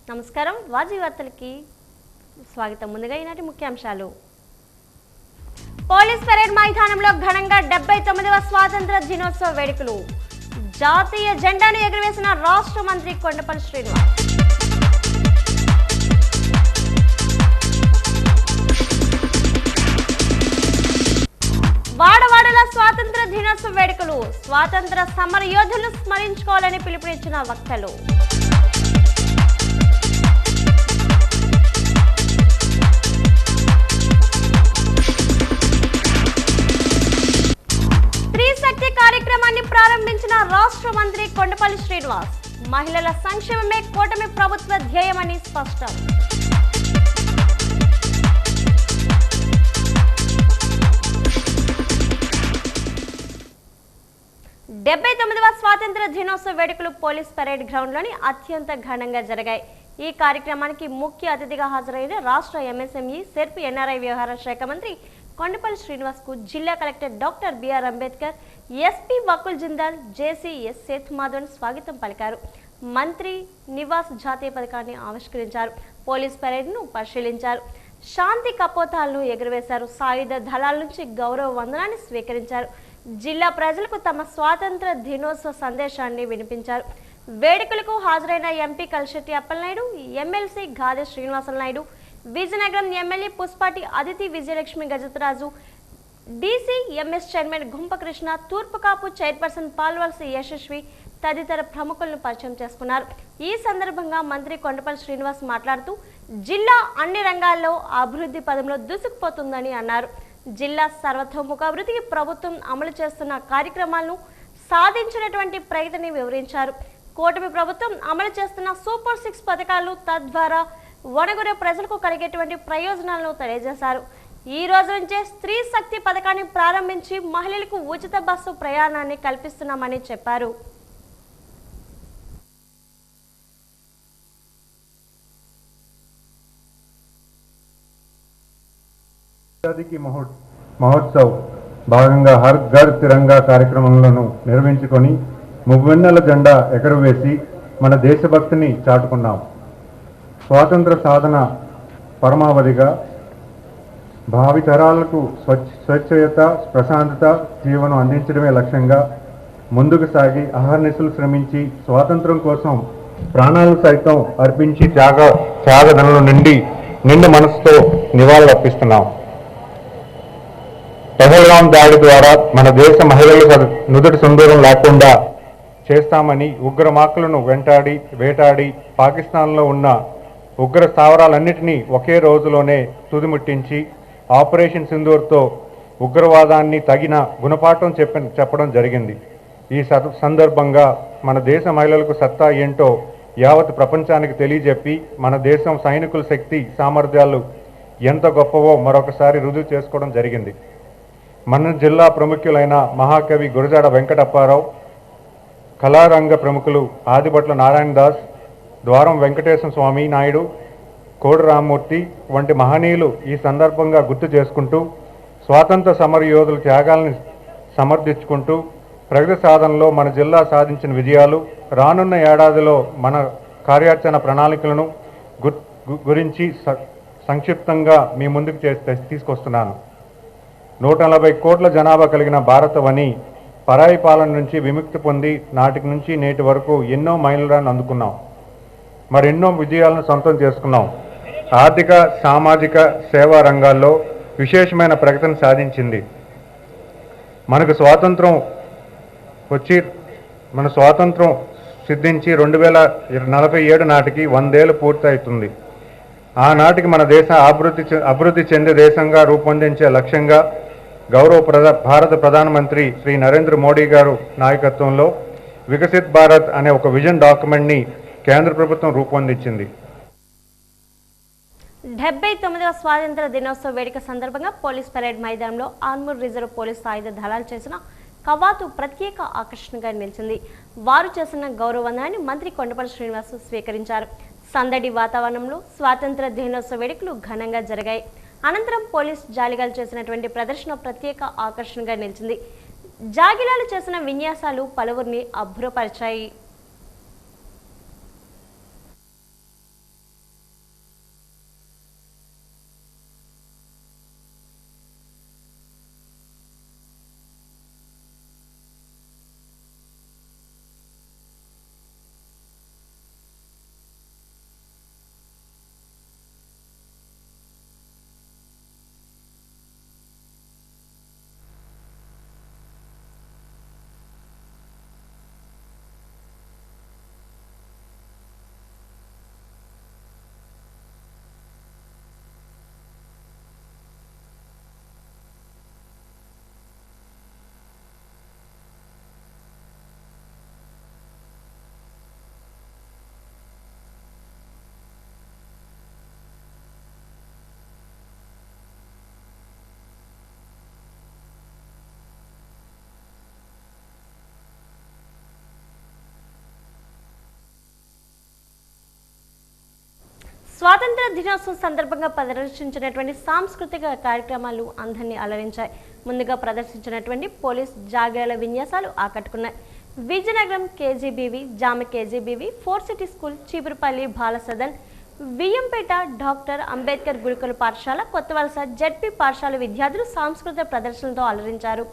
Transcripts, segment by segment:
నమస్కారం వాజీ వార్తలకి స్వాగతం. ముందుగా ఈనాటి ముఖ్యాంశాలు. పోలీస్ పరేడ్ మైదానంలో ఘనంగా 79వ స్వాతంత్ర దినోత్సవ వేడుకలు. జాతీయ జెండాను ఎగురవేసిన రాష్ట్ర మంత్రి కొండపల్లి శ్రీనివాస్. వాడవాడల స్వాతంత్ర దినోత్సవ వేడుకలు. స్వాతంత్ర సమర యోధులను స్మరించుకోవాలని పిలుపునిచ్చిన వక్తలు. శక్తి కార్యక్రమాన్ని ప్రారంభించిన రాష్ట్ర మంత్రి కొండపల్లి శ్రీనివాస్. మహిళల సంక్షేమమే కూటమి ప్రభుత్వ ధ్యేయమని స్పష్టం. 79వ స్వాతంత్ర దినోత్సవ వేడుకలు పోలీస్ పరేడ్ గ్రౌండ్లోని అత్యంత ఘనంగా జరిగాయి. ఈ కార్యక్రమానికి ముఖ్య అతిథిగా హాజరైన రాష్ట్ర ఎంఎస్ఎంఈ సెర్ప్ ఎన్ఆర్ఐ వ్యవహారాల శాఖ మంత్రి కొండపల్లి శ్రీనివాస్ కు జిల్లా collector doctor BR Ambedkar, SP Vakul Jindal, JCS Sethumadhavan స్వాగతం పలికారు. మంత్రి నివాస్ జాతీయ పథకాన్ని ఆవిష్కరించారు. పోలీస్ పరేడ్ను పరిశీలించారు. శాంతి కపోతాలను ఎగురవేశారు. సాయుధ దళాల నుంచి గౌరవ వందనాన్ని స్వీకరించారు. జిల్లా ప్రజలకు తమ స్వాతంత్ర దినోత్సవ సందేశాన్ని వినిపించారు. వేడుకలకు హాజరైన MP Kalisetti Appalanaidu, MLC Gade Srinivasa Naidu, Vizianagaram MLA Pusapati Aditi Vijayalakshmi Gajapathiraju, DC MS chairman Gumpakrishna, Turpukapu chairperson Palavalasa Yashaswi తదితర ప్రముఖులను పరిచయం చేసుకున్నారు. ఈ సందర్భంగా మంత్రి కొండపల్లి శ్రీనివాస్ మాట్లాడుతూ జిల్లా అన్ని రంగాల్లో అభివృద్ధి పదంలో దూసుకుపోతుందని అన్నారు. జిల్లా సర్వతోముఖాభివృద్ధికి ప్రభుత్వం అమలు చేస్తున్న కార్యక్రమాలను సాధించినటువంటి ప్రగతిని వివరించారు. కూటమి ప్రభుత్వం అమలు చేస్తున్న సూపర్ 6 పథకాలు తద్వారా వనగొరే ప్రజలకు కలిగేటువంటి ప్రయోజనాలను తెలియజేశారు. ఈ రోజు నుంచే స్త్రీ శక్తి పథకాన్ని ప్రారంభించి మహిళలకు ఉచిత బస్సు ప్రయాణాన్ని కల్పిస్తున్నామని చెప్పారు. మహోత్సవ్ భాగంగా హర్ ఘర్ తిరంగా కార్యక్రమంలో నిర్వహించుకొని మువ్వెన్నెల జెండా ఎగరవేసి మన దేశభక్తిని చాటుకున్నాం. స్వాతంత్ర సాధన పరమావధిగా భావితరాలకు స్వచ్ఛత, ప్రశాంతత జీవనం అందించడమే లక్ష్యంగా ముందుకు సాగి అహర్నిశలు శ్రమించి స్వాతంత్రం కోసం ప్రాణాలు సైతం అర్పించి త్యాగదనుల నుండి నిండు మనసుతో నివాళులర్పిస్తున్నాం. పెహల్గాం దాడి ద్వారా మన దేశ మహిళలు నుదుటి సుందరం లేకుండా చేస్తామని ఉగ్రమాకులను వేటాడి పాకిస్తాన్లో ఉన్న ఉగ్ర స్థావరాలన్నింటినీ ఒకే రోజులోనే తుదిముట్టించి ఆపరేషన్ సింధూర్తో ఉగ్రవాదాన్ని తగిన గుణపాఠం చెప్పడం జరిగింది. ఈ సందర్భంగా మన దేశ మహిళలకు సత్తా ఏంటో యావత్ ప్రపంచానికి తెలియజెప్పి మన దేశం సైనికుల శక్తి సామర్థ్యాలు ఎంత గొప్పవో మరొకసారి రుజువు చేసుకోవడం జరిగింది. మన జిల్లా ప్రముఖులైన మహాకవి గురజాడ వెంకటప్పారావు, కళారంగ ప్రముఖులు ఆదిభట్ల నారాయణ దాస్, ద్వారం వెంకటేశ్వర స్వామి నాయుడు, కోడి రామ్మూర్తి వంటి మహనీయులు ఈ సందర్భంగా గుర్తు చేసుకుంటూ స్వాతంత్ర సమర యోధుల త్యాగాలను సమర్థించుకుంటూ ప్రగతి సాధనలో మన జిల్లా సాధించిన విజయాలు, రానున్న ఏడాదిలో మన కార్యాచరణ ప్రణాళికలను గురించి సంక్షిప్తంగా మీ ముందుకు తీసుకొస్తున్నాను. 140 కోట్ల జనాభా కలిగిన భారతవని పరాయి పాలన నుంచి విముక్తి పొంది నాటికి నుంచి నేటి వరకు ఎన్నో మైలురాళ్లను అందుకున్నాం. మరెన్నో విజయాలను సొంతం చేసుకున్నాం. ఆర్థిక, సామాజిక, సేవా రంగాల్లో విశేషమైన ప్రగతిని సాధించింది. మన స్వాతంత్రం సిద్ధించి 2047 నాటికి 100 ఏళ్ళు పూర్తవుతుంది. ఆనాటికి మన దేశం అభివృద్ధి చెందే దేశంగా రూపొందించే లక్ష్యంగా భారత ప్రధానమంత్రి శ్రీ నరేంద్ర మోడీ గారు నాయకత్వంలో వికసిత్ భారత్ అనే ఒక విజన్ డాక్యుమెంట్ని కేంద్ర ప్రభుత్వం రూపొందించింది. 79వ స్వాతంత్ర దినోత్సవ వేడుక సందర్భంగా పోలీస్ పరేడ్ మైదానంలో ఆర్మూర్ రిజర్వ్ పోలీస్ సాయుధ దళాలు చేసిన కవాతు ప్రత్యేక ఆకర్షణగా నిలిచింది. వారు చేసిన గౌరవవందనాన్ని మంత్రి కొండపల్లి శ్రీనివాస్ స్వీకరించారు. సందడి వాతావరణంలో స్వాతంత్ర దినోత్సవ వేడుకలు ఘనంగా జరిగాయి. అనంతరం పోలీస్ జాలిగాలు చేసినటువంటి ప్రదర్శన ప్రత్యేక ఆకర్షణగా నిలిచింది. జాగిలాలు చేసిన విన్యాసాలు పలువురిని అబ్బురపరిచాయి. స్వాతంత్ర దినోత్సవం సందర్భంగా ప్రదర్శించినటువంటి సాంస్కృతిక కార్యక్రమాలు అందరినీ అలరించాయి. ముందుగా ప్రదర్శించినటువంటి పోలీస్ జాగ్రత్తల విన్యాసాలు ఆకట్టుకున్నాయి. Vizianagaram KGBV, Jami KGBV, 4 city school, Cheepurupalli Balasadan, Viyyampeta doctor Ambedkar గురుకుల పాఠశాల, కొత్తవలస జెడ్పీ పాఠశాల విద్యార్థులు సాంస్కృతిక ప్రదర్శనలతో అలరించారు.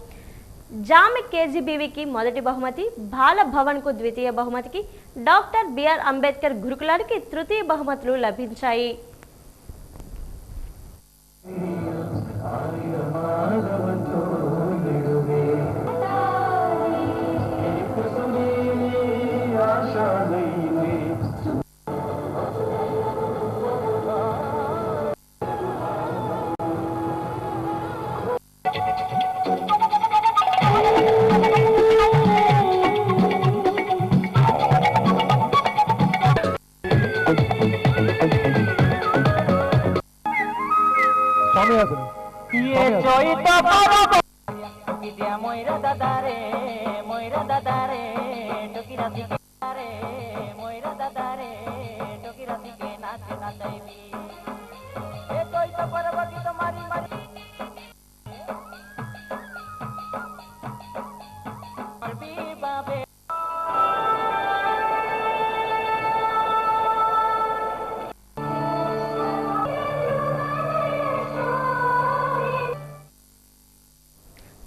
జామ కేజీబీవికి మొదటి బహుమతి, బాల భవన్కు ద్వితీయ బహుమతికి, డాక్టర్ బిఆర్ అంబేద్కర్ గురుకులానికి తృతీయ బహుమతులు లభించాయి.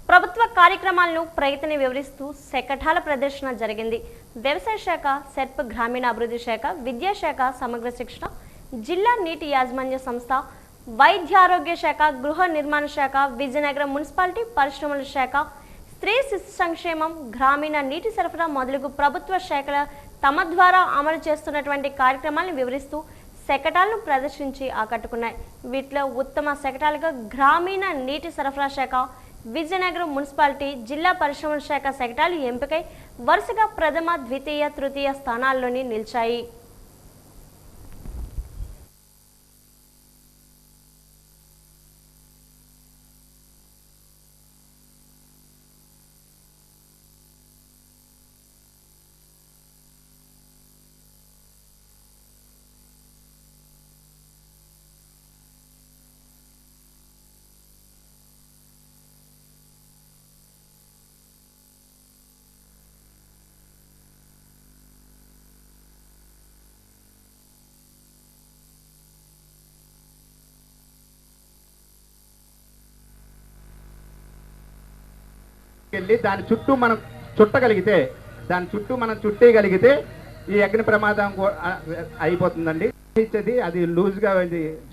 ప్రభుత్వ కార్యక్రమాలను ప్రగతిని వివరిస్తూ శకటాల ప్రదర్శన జరిగింది. వ్యవసాయ శాఖ, సెర్ప్, గ్రామీణాభివృద్ధి శాఖ, విద్యాశాఖ, సమగ్ర శిక్షణ, జిల్లా నీటి యాజమాన్య సంస్థ, వైద్యారోగ్య శాఖ, గృహ నిర్మాణ శాఖ, విజయనగరం మున్సిపాలిటీ పరిశ్రమల శాఖ, స్త్రీ శిశు సంక్షేమం, గ్రామీణ నీటి సరఫరా మొదలగు ప్రభుత్వ శాఖల తమ ద్వారా అమలు చేస్తున్నటువంటి కార్యక్రమాలను వివరిస్తూ శకటాలను ప్రదర్శించి ఆకట్టుకున్నాయి. వీటిలో ఉత్తమ శకటాలుగా గ్రామీణ నీటి సరఫరా శాఖ, విజయనగరం మున్సిపాలిటీ, జిల్లా పరిశ్రమల శాఖ శకటాలు ఎంపికై వరుసగా ప్రథమ, ద్వితీయ, తృతీయ స్థానాల్లోని నిలిచాయి. దాని చుట్టూ మనం చుట్టగలిగితే, దాని చుట్టూ మనం చుట్టేయగలిగితే ఈ అగ్ని ప్రమాదం అయిపోతుందండి. అది లూజ్గా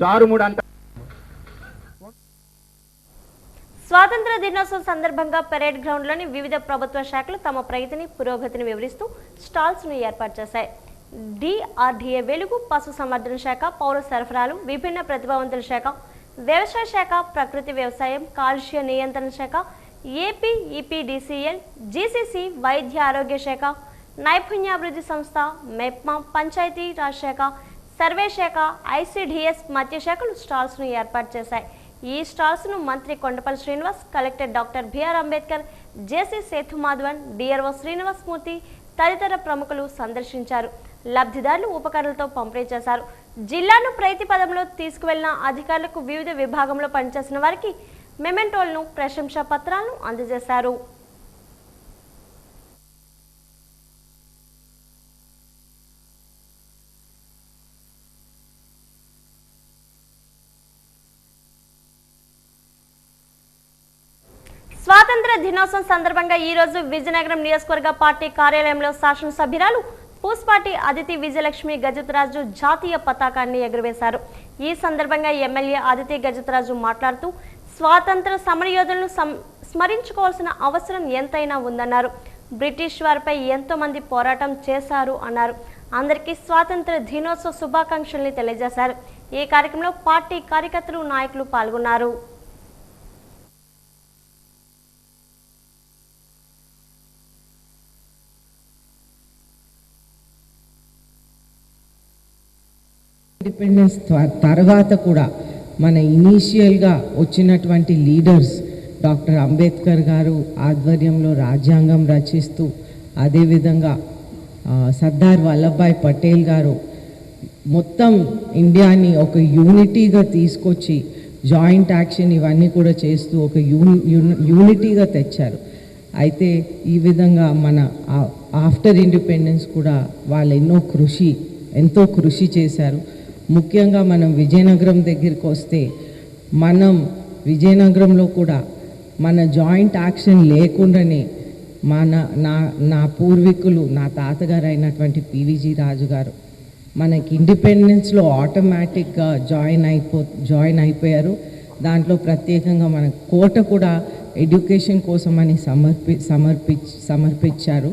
జారుముడు అంట. స్వాతంత్ర దినోత్సవం సందర్భంగా పెరేడ్ గ్రౌండ్లోని వివిధ ప్రభుత్వ శాఖలు తమ ప్రగతిని, పురోగతిని వివరిస్తూ స్టాల్స్ను ఏర్పాటు చేశాయి. డిఆర్డీఏ వెలుగు, పశు సంవర్ధన శాఖ, పౌర సరఫరాలు, విభిన్న ప్రతిభావంతుల శాఖ, వ్యవసాయ శాఖ, ప్రకృతి వ్యవసాయం, కాలుష్య నియంత్రణ శాఖ, ఏపీ ఈపీడీసీఎల్, జీసీసీ, వైద్య ఆరోగ్య శాఖ, నైపుణ్యాభివృద్ధి సంస్థ, మెప్మా, పంచాయతీ రాజ్ శాఖ, సర్వే శాఖ, ఐసీడీఎస్ మధ్య శాఖలు స్టాల్స్ను ఏర్పాటు చేశాయి. ఈ స్టాల్స్ను మంత్రి Kondapalli Srinivas, collector doctor BR Ambedkar, JC Sethumadhavan, DRO Srinivasamurthy తదితర ప్రముఖులు సందర్శించారు. లబ్ధిదారులు ఉపకరణలతో పంపిణీ చేశారు. జిల్లాను ప్రగతి పదంలో తీసుకువెళ్లిన అధికారులకు వివిధ విభాగంలో పనిచేసిన వారికి మెమెంటోలను, ప్రశంసా పత్రాలను అందజేశారు. స్వాతంత్ర దినోత్సవం సందర్భంగా ఈ రోజు విజయనగరం నియోజకవర్గ పార్టీ కార్యాలయంలో శాసనసభ్యురాలు పూస్పాటి అదితి విజయలక్ష్మి గజతరాజు జాతీయ పతాకాన్ని ఎగురవేశారు. ఈ సందర్భంగా ఎమ్మెల్యే అదితి గజతరాజు మాట్లాడుతూ స్వాతంత్ర సమరయోధులను స్మరించుకోవాల్సిన అవసరం ఎంతైనా ఉందన్నారు. బ్రిటిష్ వారిపై ఎంతో మంది పోరాటం చేశారు అన్నారు. అందరికీ స్వాతంత్ర దినోత్సవ శుభాకాంక్షల్ని తెలియజేశారు. ఈ కార్యక్రమంలో పార్టీ కార్యకర్తలు, నాయకులు పాల్గొన్నారు. ఇండిపెండెన్స్ తర్వాత కూడా మన ఇనీషియల్గా వచ్చినటువంటి లీడర్స్ డాక్టర్ అంబేద్కర్ గారు ఆధ్వర్యంలో రాజ్యాంగం రచిస్తూ, అదేవిధంగా సర్దార్ వల్లభాయ్ పటేల్ గారు మొత్తం ఇండియాని ఒక యూనిటీగా తీసుకొచ్చి జాయింట్ యాక్షన్ ఇవన్నీ కూడా చేస్తూ ఒక యూనిటీగా తెచ్చారు. అయితే ఈ విధంగా మన ఆఫ్టర్ ఇండిపెండెన్స్ కూడా వాళ్ళు ఎంతో కృషి చేశారు. ముఖ్యంగా మనం విజయనగరం దగ్గరికి వస్తే మనం విజయనగరంలో కూడా మన జాయింట్ యాక్షన్ లేకుండానే నా పూర్వీకులు నా తాతగారు అయినటువంటి పివిజి రాజు గారు మనకి ఇండిపెండెన్స్లో ఆటోమేటిక్గా జాయిన్ అయిపోయారు. దాంట్లో ప్రత్యేకంగా మన కోట కూడా ఎడ్యుకేషన్ కోసం అని సమర్పించారు.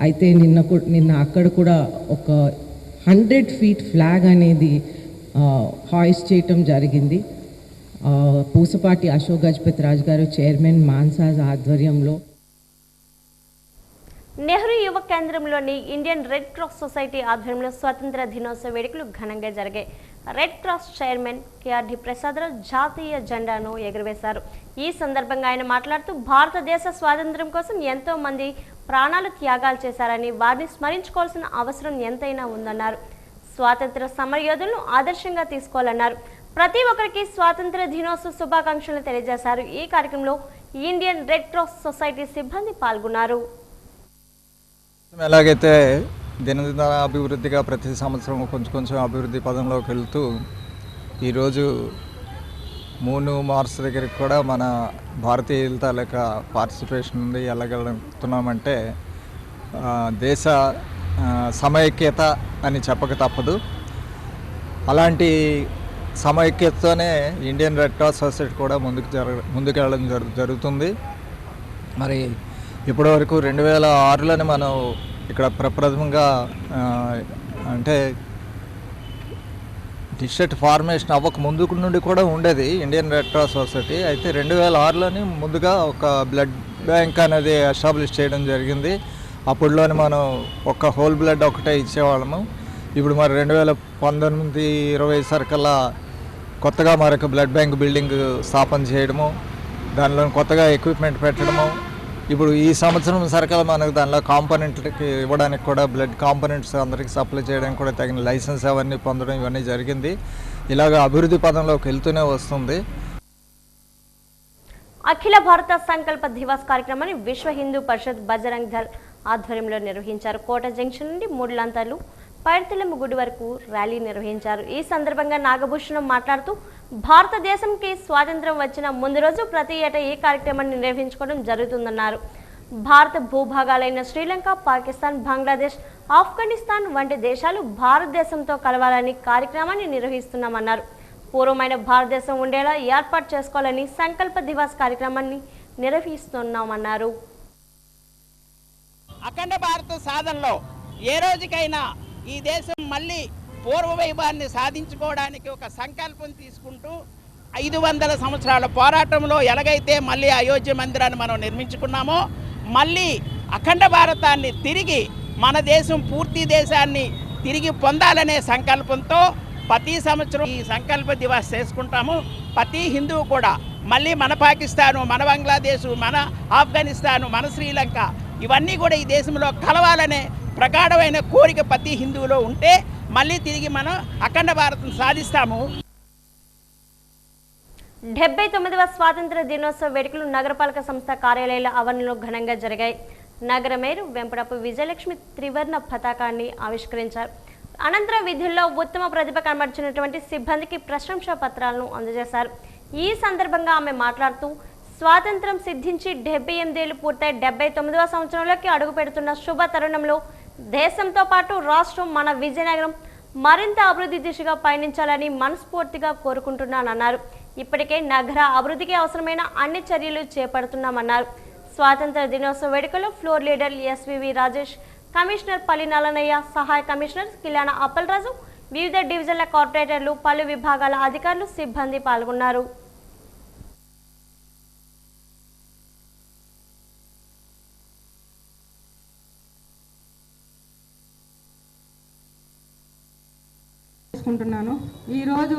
అయితే నిన్న అక్కడ కూడా ఒక 100 feet ఫ్లాగ్ అనేది హాయిస్ట్ చేయటం జరిగింది. పూసపాటి అశోక్ గజపతి రాజు గారు చైర్మన్ మాన్సాజ్ ఆధ్వర్యంలో. నెహ్రూ యువ కేంద్రంలోని ఇండియన్ రెడ్ క్రాస్ సొసైటీ ఆధ్వర్యంలో స్వాతంత్ర దినోత్సవ వేడుకలు ఘనంగా జరిగాయి. Red cross chairman KRD Prasadarao జాతీయ జెండాను ఎగురవేశారు. ఈ సందర్భంగా ఆయన మాట్లాడుతూ భారతదేశ స్వాతంత్ర్యం కోసం ఎంతో మంది ప్రాణాలు త్యాగాలు చేశారని, వారిని స్మరించుకోవాల్సిన అవసరం ఎంతైనా ఉందన్నారు. స్వాతంత్ర సమరయోధులను ఆదర్శంగా తీసుకోవాలన్నారు. ప్రతి ఒక్కరికి స్వాతంత్ర దినోత్సవ శుభాకాంక్షలు తెలియజేశారు. ఈ కార్యక్రమంలో ఇండియన్ రెడ్ క్రాస్ సొసైటీ సిబ్బంది పాల్గొన్నారు. ఎలాగైతే దినదిన అభివృద్ధిగా ప్రతి సంవత్సరం కొంచెం అభివృద్ధి పదంలోకి వెళ్తూ ఈరోజు 3 మార్చ్ దగ్గరికి కూడా మన భారతీయుల తాలూకా పార్టిసిపేషన్ ఉంది వెళ్ళగలుగుతున్నామంటే దేశ సమైక్యత అని చెప్పక తప్పదు. అలాంటి సమైక్యతతోనే ఇండియన్ రెడ్ క్రాస్ సొసైటీ కూడా ముందుకెళ్ళడం జరుగుతుంది. మరి ఇప్పటివరకు 2006లోనే మనం ఇక్కడ ప్రప్రథమంగా అంటే డిస్ట్రిక్ట్ ఫార్మేషన్ అవ్వక ముందు నుండి కూడా ఉండేది ఇండియన్ రెడ్ క్రాస్ సొసైటీ. అయితే 2006లోనే ముందుగా ఒక బ్లడ్ బ్యాంక్ అనేది ఎస్టాబ్లిష్ చేయడం జరిగింది. అప్పుడులోనే మనం ఒక హోల్ బ్లడ్ ఒకటే ఇచ్చేవాళ్ళము. ఇప్పుడు మరి 2019-20 సరికల్లా కొత్తగా మరొక బ్లడ్ బ్యాంక్ బిల్డింగ్ స్థాపన చేయడము, దానిలో కొత్తగా ఎక్విప్మెంట్ పెట్టడము, ఇప్పుడు ఈ సంవత్సరం సరికల్లా మనకు దానిలో కాంపోనెంట్లకి ఇవ్వడానికి కూడా బ్లడ్ కాంపోనెంట్స్ అందరికీ సప్లై చేయడానికి కూడా తగిన లైసెన్స్ అవన్నీ పొందడం ఇవన్నీ జరిగింది. ఇలాగ అభివృద్ధి పదంలోకి వెళ్తూనే వస్తుంది. అఖిల భారత సంకల్ప దివస్ కార్యక్రమాన్ని విశ్వ హిందూ పరిషత్ బజరంగ్ దళ్ ఆధ్వర్యంలో నిర్వహించారు. కోట జంక్షన్ నుండి 3 లంతర్లు పైడితల్లమ్మ గుడి వరకు ర్యాలీ నిర్వహించారు. ఈ సందర్భంగా నాగభూషణం మాట్లాడుతూ భారతదేశంకి స్వాతంత్ర్యం వచ్చిన ముందు రోజు ప్రతి ఏటా ఈ కార్యక్రమాన్ని నిర్వహించుకోవడం జరుగుతుందన్నారు. భారత భూభాగాలైన శ్రీలంక, పాకిస్తాన్, బంగ్లాదేశ్, ఆఫ్ఘనిస్తాన్ వంటి దేశాలు భారతదేశంతో కలవాలని కార్యక్రమాన్ని నిర్వహిస్తున్నామన్నారు. పూర్వమైన భారతదేశం ఉండేలా ఏర్పాటు చేసుకోవాలని సంకల్ప దివస్ కార్యక్రమాన్ని నిర్వహిస్తున్నామన్నారు. అఖండ భారత సాధనలో ఏ రోజుకైనా ఈ దేశం మళ్ళీ పూర్వ వైభవాన్ని సాధించుకోవడానికి ఒక సంకల్పం తీసుకుంటూ 500 సంవత్సరాల పోరాటంలో ఎలాగైతే మళ్ళీ అయోధ్య మందిరాన్ని మనం నిర్మించుకున్నామో, మళ్ళీ అఖండ భారతాన్ని తిరిగి మన దేశం పూర్తి దేశాన్ని తిరిగి పొందాలనే సంకల్పంతో ప్రతి సంవత్సరం ఈ సంకల్ప దివస్ చేసుకుంటాము. ప్రతి హిందువు కూడా మళ్ళీ మన పాకిస్తాను, మన బంగ్లాదేశ్, మన ఆఫ్ఘనిస్తాను, మన శ్రీలంక ఇవన్నీ కూడా ఈ దేశంలో కలవాలనే ప్రగాఢమైన కోరిక ప్రతి హిందువులో ఉంటే మళ్ళీ తిరిగి మనం అఖండ భారతం సాధిస్తాము. 79వ స్వాతంత్ర దినోత్సవ వేడుకలు నగరపాలక సంస్థ కార్యాలయాల ఆవరణలో ఘనంగా జరిగాయి. నగర మేయర్ వెంపడపు విజయలక్ష్మి త్రివర్ణ పతాకాన్ని ఆవిష్కరించారు. అనంతరం విధుల్లో ఉత్తమ ప్రతిభ కనబర్చినటువంటి సిబ్బందికి ప్రశంసా పత్రాలను అందజేశారు. ఈ సందర్భంగా ఆమె మాట్లాడుతూ స్వాతంత్రం సిద్ధించి 78 ఏళ్లు పూర్తయి 79వ సంవత్సరంలోకి అడుగు పెడుతున్న శుభ తరుణంలో దేశంతో పాటు రాష్ట్రం మన విజయనగరం మరింత అభివృద్ధి దిశగా పయనించాలని మనస్ఫూర్తిగా కోరుకుంటున్నానన్నారు. ఇప్పటికే నగర అభివృద్ధికి అవసరమైన అన్ని చర్యలు చేపడుతున్నామన్నారు. స్వాతంత్ర దినోత్సవ వేడుకలో floor leader SVV Rajesh, commissioner పల్లి నల్లనయ్య, సహాయ కమిషనర్ కిలాన అప్పలరాజు, వివిధ డివిజన్ల కార్పొరేటర్లు, పలు విభాగాల అధికారులు, సిబ్బంది పాల్గొన్నారు. ఈరోజు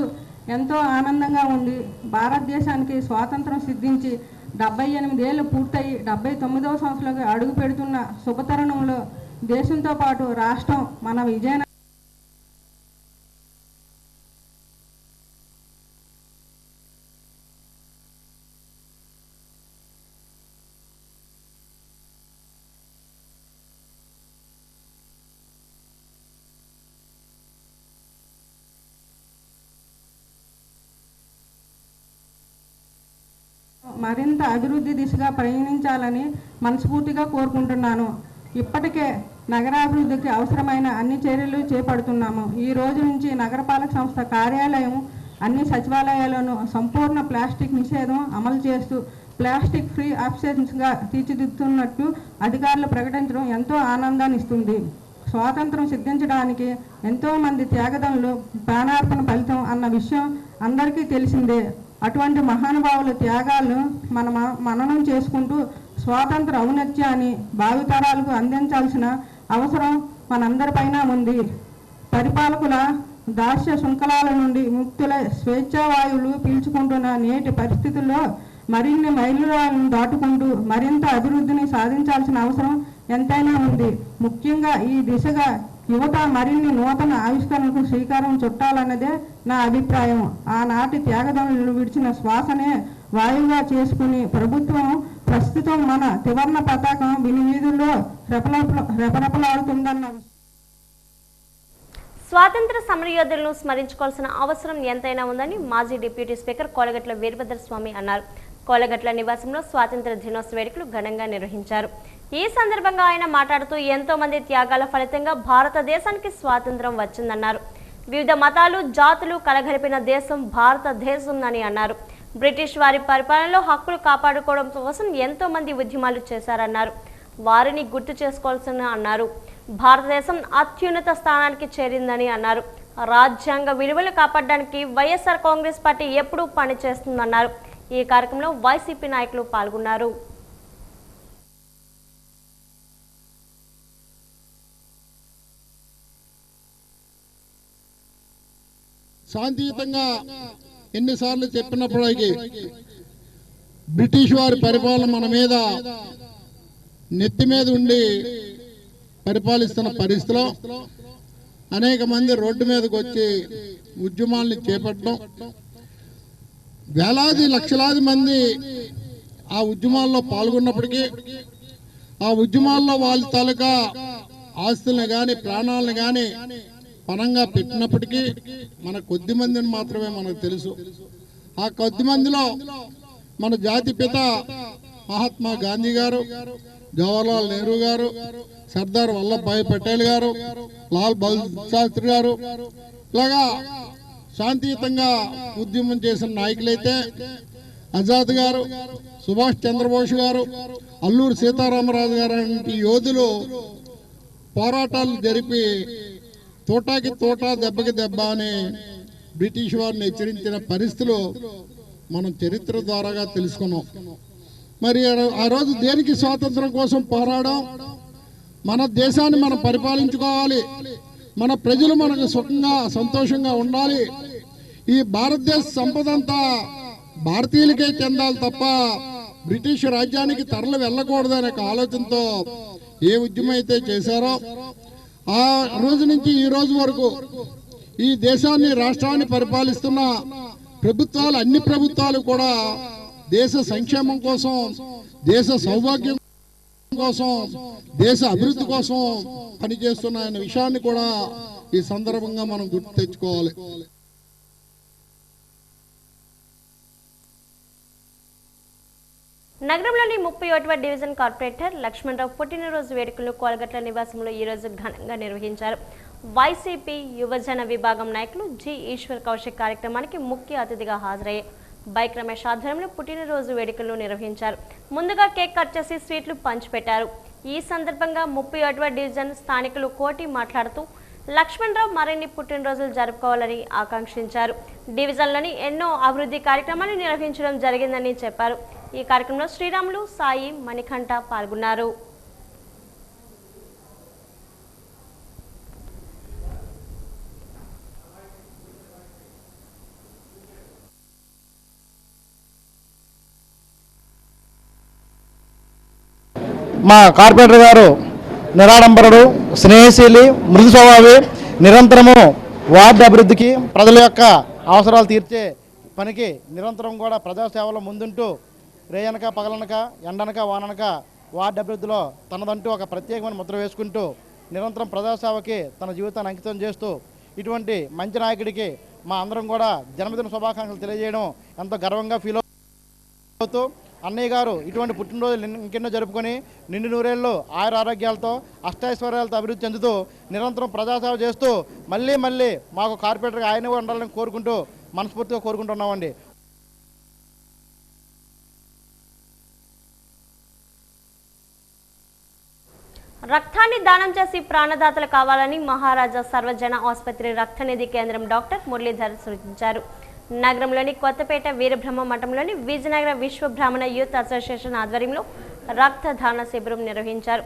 ఎంతో ఆనందంగా ఉంది. భారతదేశానికి స్వాతంత్రం సిద్ధించి 78 ఏళ్ళు పూర్తయి 79వ సంవత్సరంలోకి అడుగు పెడుతున్న శుభతరుణంలో దేశంతో పాటు రాష్ట్రం మన మరింత అభివృద్ధి దిశగా ప్రయాణించాలని మనస్ఫూర్తిగా కోరుకుంటున్నాను. ఇప్పటికే నగరాభివృద్ధికి అవసరమైన అన్ని చర్యలు చేపడుతున్నాము. ఈ రోజు నుంచి నగరపాలక సంస్థ కార్యాలయం అన్ని సచివాలయాలను సంపూర్ణ ప్లాస్టిక్ నిషేధం అమలు చేస్తూ ప్లాస్టిక్ ఫ్రీ ఆఫీసెస్గా తీర్చిదిద్దుతున్నట్టు అధికారులు ప్రకటించడం ఎంతో ఆనందాన్ని ఇస్తుంది. స్వాతంత్రం సిద్ధించడానికి ఎంతోమంది త్యాగదనులు ప్రాణార్పణ ఫలితం అన్న విషయం అందరికీ తెలిసిందే. అటువంటి మహానుభావుల త్యాగాలను మననం చేసుకుంటూ స్వాతంత్ర ఔన్నత్యాన్ని భావితరాలకు అందించాల్సిన అవసరం మనందరిపైన ఉంది. పరిపాలకుల దాస్య శృంఖలాల నుండి ముక్తుల స్వేచ్ఛావాయువులు పీల్చుకుంటున్న నేటి పరిస్థితుల్లో మరిన్ని మైలురాళ్లను దాటుకుంటూ మరింత అభివృద్ధిని సాధించాల్సిన అవసరం ఎంతైనా ఉంది. ముఖ్యంగా ఈ దిశగా యువత మరిన్ని నూతన ఆవిష్కరణకు శ్రీకారం చుట్టాలన్నదే నా అభిప్రాయం. ఆనాటి త్యాగదనులు విడిచిన శ్వాసనే వాయువుగా చేసుకుని ప్రభుత్వం ప్రస్తుతం మన త్రివర్ణ పతాకం వినివీధుల్లో రెపరెపలాడుతుందన్న స్వాతంత్ర సమరయోధులను స్మరించుకోవాల్సిన అవసరం ఎంతైనా ఉందని మాజీ డిప్యూటీ స్పీకర్ కోలగట్ల వీరభద్రస్వామి అన్నారు. కోలగట్ల నివాసంలో స్వాతంత్ర దినోత్సవ వేడుకలు ఘనంగా నిర్వహించారు. ఈ సందర్భంగా ఆయన మాట్లాడుతూ ఎంతో మంది త్యాగాల ఫలితంగా భారతదేశానికి స్వాతంత్రం వచ్చిందన్నారు. వివిధ మతాలు జాతులు కలగలిపిన దేశం భారతదేశం అని అన్నారు. బ్రిటిష్ వారి పరిపాలనలో హక్కులు కాపాడుకోవడం కోసం ఎంతో మంది ఉద్యమాలు చేశారన్నారు. వారిని గుర్తు చేసుకోవాల్సిన అన్నారు. భారతదేశం అత్యున్నత స్థానానికి చేరిందని అన్నారు. రాజ్యాంగ విలువలు కాపాడడానికి వైఎస్ఆర్ కాంగ్రెస్ పార్టీ ఎప్పుడూ పనిచేస్తుందన్నారు. ఈ కార్యక్రమంలో వైసీపీ నాయకులు పాల్గొన్నారు. శాంతియుతంగా ఎన్నిసార్లు చెప్పినప్పటికీ బ్రిటిష్ వారి పరిపాలన మన మీద నెత్తి మీద ఉండి పరిపాలిస్తున్న పరిస్థితిలో అనేక మంది రోడ్డు మీదకి వచ్చి ఉద్యమాల్ని చేపట్టడం, వేలాది లక్షలాది మంది ఆ ఉద్యమాల్లో పాల్గొన్నప్పటికీ ఆ ఉద్యమాల్లో వాళ్ళ తాలూకా ఆస్తుల్ని కానీ ప్రాణాలను కానీ పణంగా పెట్టినప్పటికీ మన కొద్ది మందిని మాత్రమే మనకు తెలుసు. ఆ కొద్ది మందిలో మన జాతి పిత మహాత్మా గాంధీ గారు, జవహర్లాల్ నెహ్రూ గారు, సర్దార్ వల్లభాయ్ పటేల్ గారు, లాల్ బహదూర్ శాస్త్రి గారు, ఇలాగా శాంతియుతంగా ఉద్యమం చేసిన నాయకులైతే ఆజాద్ గారు, సుభాష్ చంద్రబోస్ గారు, అల్లూరి సీతారామరాజు గారు వంటి యోధులు పోరాటాలు జరిపి తోటాకి తోట దెబ్బకి దెబ్బ అని బ్రిటిష్ వారిని హెచ్చరించిన పరిస్థితులు మనం చరిత్ర ద్వారాగా తెలుసుకున్నాం. మరి ఆ రోజు దేనికి స్వాతంత్రం కోసం పోరాడడం? మన దేశాన్ని మనం పరిపాలించుకోవాలి, మన ప్రజలు మనకు సుఖంగా సంతోషంగా ఉండాలి, ఈ భారతదేశ సంపద అంతా భారతీయులకే చెందాలి తప్ప బ్రిటిష్ రాజ్యానికి తరలి వెళ్ళకూడదు అనే ఆలోచనతో ఏ ఉద్యమం అయితే చేశారో ఆ రోజు నుంచి ఈ రోజు వరకు ఈ దేశాన్ని రాష్ట్రాన్ని పరిపాలిస్తున్న ప్రభుత్వాలు, అన్ని ప్రభుత్వాలు కూడా దేశ సంక్షేమం కోసం, దేశ సౌభాగ్యం కోసం, దేశ అభివృద్ధి కోసం పనిచేస్తున్నాయన్న విషయాన్ని కూడా ఈ సందర్భంగా మనం గుర్తు తెచ్చుకోవాలి. నగరంలోని 31వ డివిజన్ కార్పొరేటర్ లక్ష్మణరావు పుట్టినరోజు వేడుకలను కోలగట్ల నివాసంలో ఈరోజు ఘనంగా నిర్వహించారు. వైసీపీ యువజన విభాగం నాయకులు జి ఈశ్వర్ కౌశిక్ కార్యక్రమానికి ముఖ్య అతిథిగా హాజరయ్యారు. బైక్ రమేష్ ఆధ్వర్యంలో పుట్టినరోజు వేడుకలను నిర్వహించారు. ముందుగా కేక్ కట్ చేసి స్వీట్లు పంచిపెట్టారు. ఈ సందర్భంగా 31వ డివిజన్ స్థానికులు కోటి మాట్లాడుతూ లక్ష్మణరావు మరిన్ని పుట్టినరోజులు జరుపుకోవాలని ఆకాంక్షించారు. డివిజన్లోని ఎన్నో అభివృద్ధి కార్యక్రమాలు నిర్వహించడం జరిగిందని చెప్పారు. ఈ కార్యక్రమంలో శ్రీరాములు, సాయి, మణికంఠ పాల్గొన్నారు. మా కార్పొరేటర్ గారు నిరాడంబరుడు, స్నేహశీలి, మృదు స్వభావి, నిరంతరము వార్డు అభివృద్ధికి ప్రజల యొక్క అవసరాలు తీర్చే పనికి నిరంతరం కూడా ప్రజాసేవలో ముందుంటూ రేయనక పగలనక ఎండనక వాననక వార్డు అభివృద్ధిలో తనదంటూ ఒక ప్రత్యేకమైన ముద్ర వేసుకుంటూ నిరంతరం ప్రజాసేవకి తన జీవితాన్ని అంకితం చేస్తూ ఇటువంటి మంచి నాయకుడికి మా అందరం కూడా జన్మదిన శుభాకాంక్షలు తెలియజేయడం ఎంతో గర్వంగా ఫీల్ అవుతూ అన్నయ్య గారు ఇటువంటి పుట్టినరోజులు ఇంకెన్నో జరుపుకొని నిండు నూరేళ్ళు ఆయుర ఆరోగ్యాలతో అష్టైశ్వర్యాలతో అభివృద్ధి చెందుతూ నిరంతరం ప్రజాసేవ చేస్తూ మళ్ళీ మాకు కార్పొరేటర్గా ఆయనే ఉండాలని కోరుకుంటూ మనస్ఫూర్తిగా కోరుకుంటున్నామండి. రక్తాన్ని దానం చేసి ప్రాణదాతలు కావాలని మహారాజా సర్వజన ఆసుపత్రి రక్తనిధి కేంద్రం డాక్టర్ మురళీధర్ సూచించారు. నగరంలోని కొత్తపేట వీరబ్రహ్మ మఠంలోని విజయనగర విశ్వ బ్రాహ్మణ యూత్ అసోసియేషన్ ఆధ్వర్యంలో రక్తదాన శిబిరం నిర్వహించారు.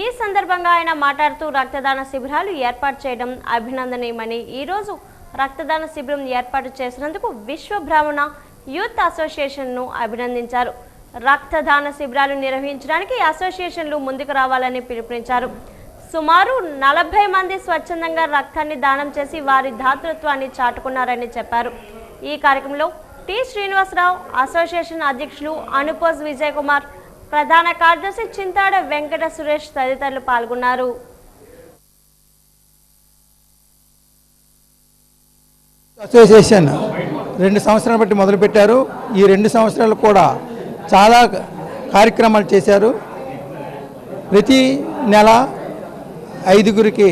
ఈ సందర్భంగా ఆయన మాట్లాడుతూ రక్తదాన శిబిరాలు ఏర్పాటు చేయడం అభినందనీయమని, ఈరోజు రక్తదాన శిబిరం ఏర్పాటు చేసినందుకు విశ్వ బ్రాహ్మణ యూత్ అసోసియేషన్ను అభినందించారు. రక్తదాన శిబిరాలు నిర్వహించడానికి అసోసియేషన్లు ముందుకు రావాలని పిలుపునిచ్చారు. సుమారు 40 మంది స్వచ్ఛందంగా రక్తాన్ని దానం చేసి వారి దాతృత్వాన్ని చాటుకున్నారని చెప్పారు. ఈ కార్యక్రమంలో టి శ్రీనివాసరావు, అసోసియేషన్ అధ్యక్షులు అనుపోజ్ విజయ్ కుమార్, ప్రధాన కార్యదర్శి చింతాడ వెంకట సురేష్ తదితరులు పాల్గొన్నారు. అసోసియేషన్ 2 సంవత్సరాలు బట్టి మొదలుపెట్టారు. ఈ 2 సంవత్సరాలు కూడా చాలా కార్యక్రమాలు చేశారు. ప్రతి నెల 5గురికి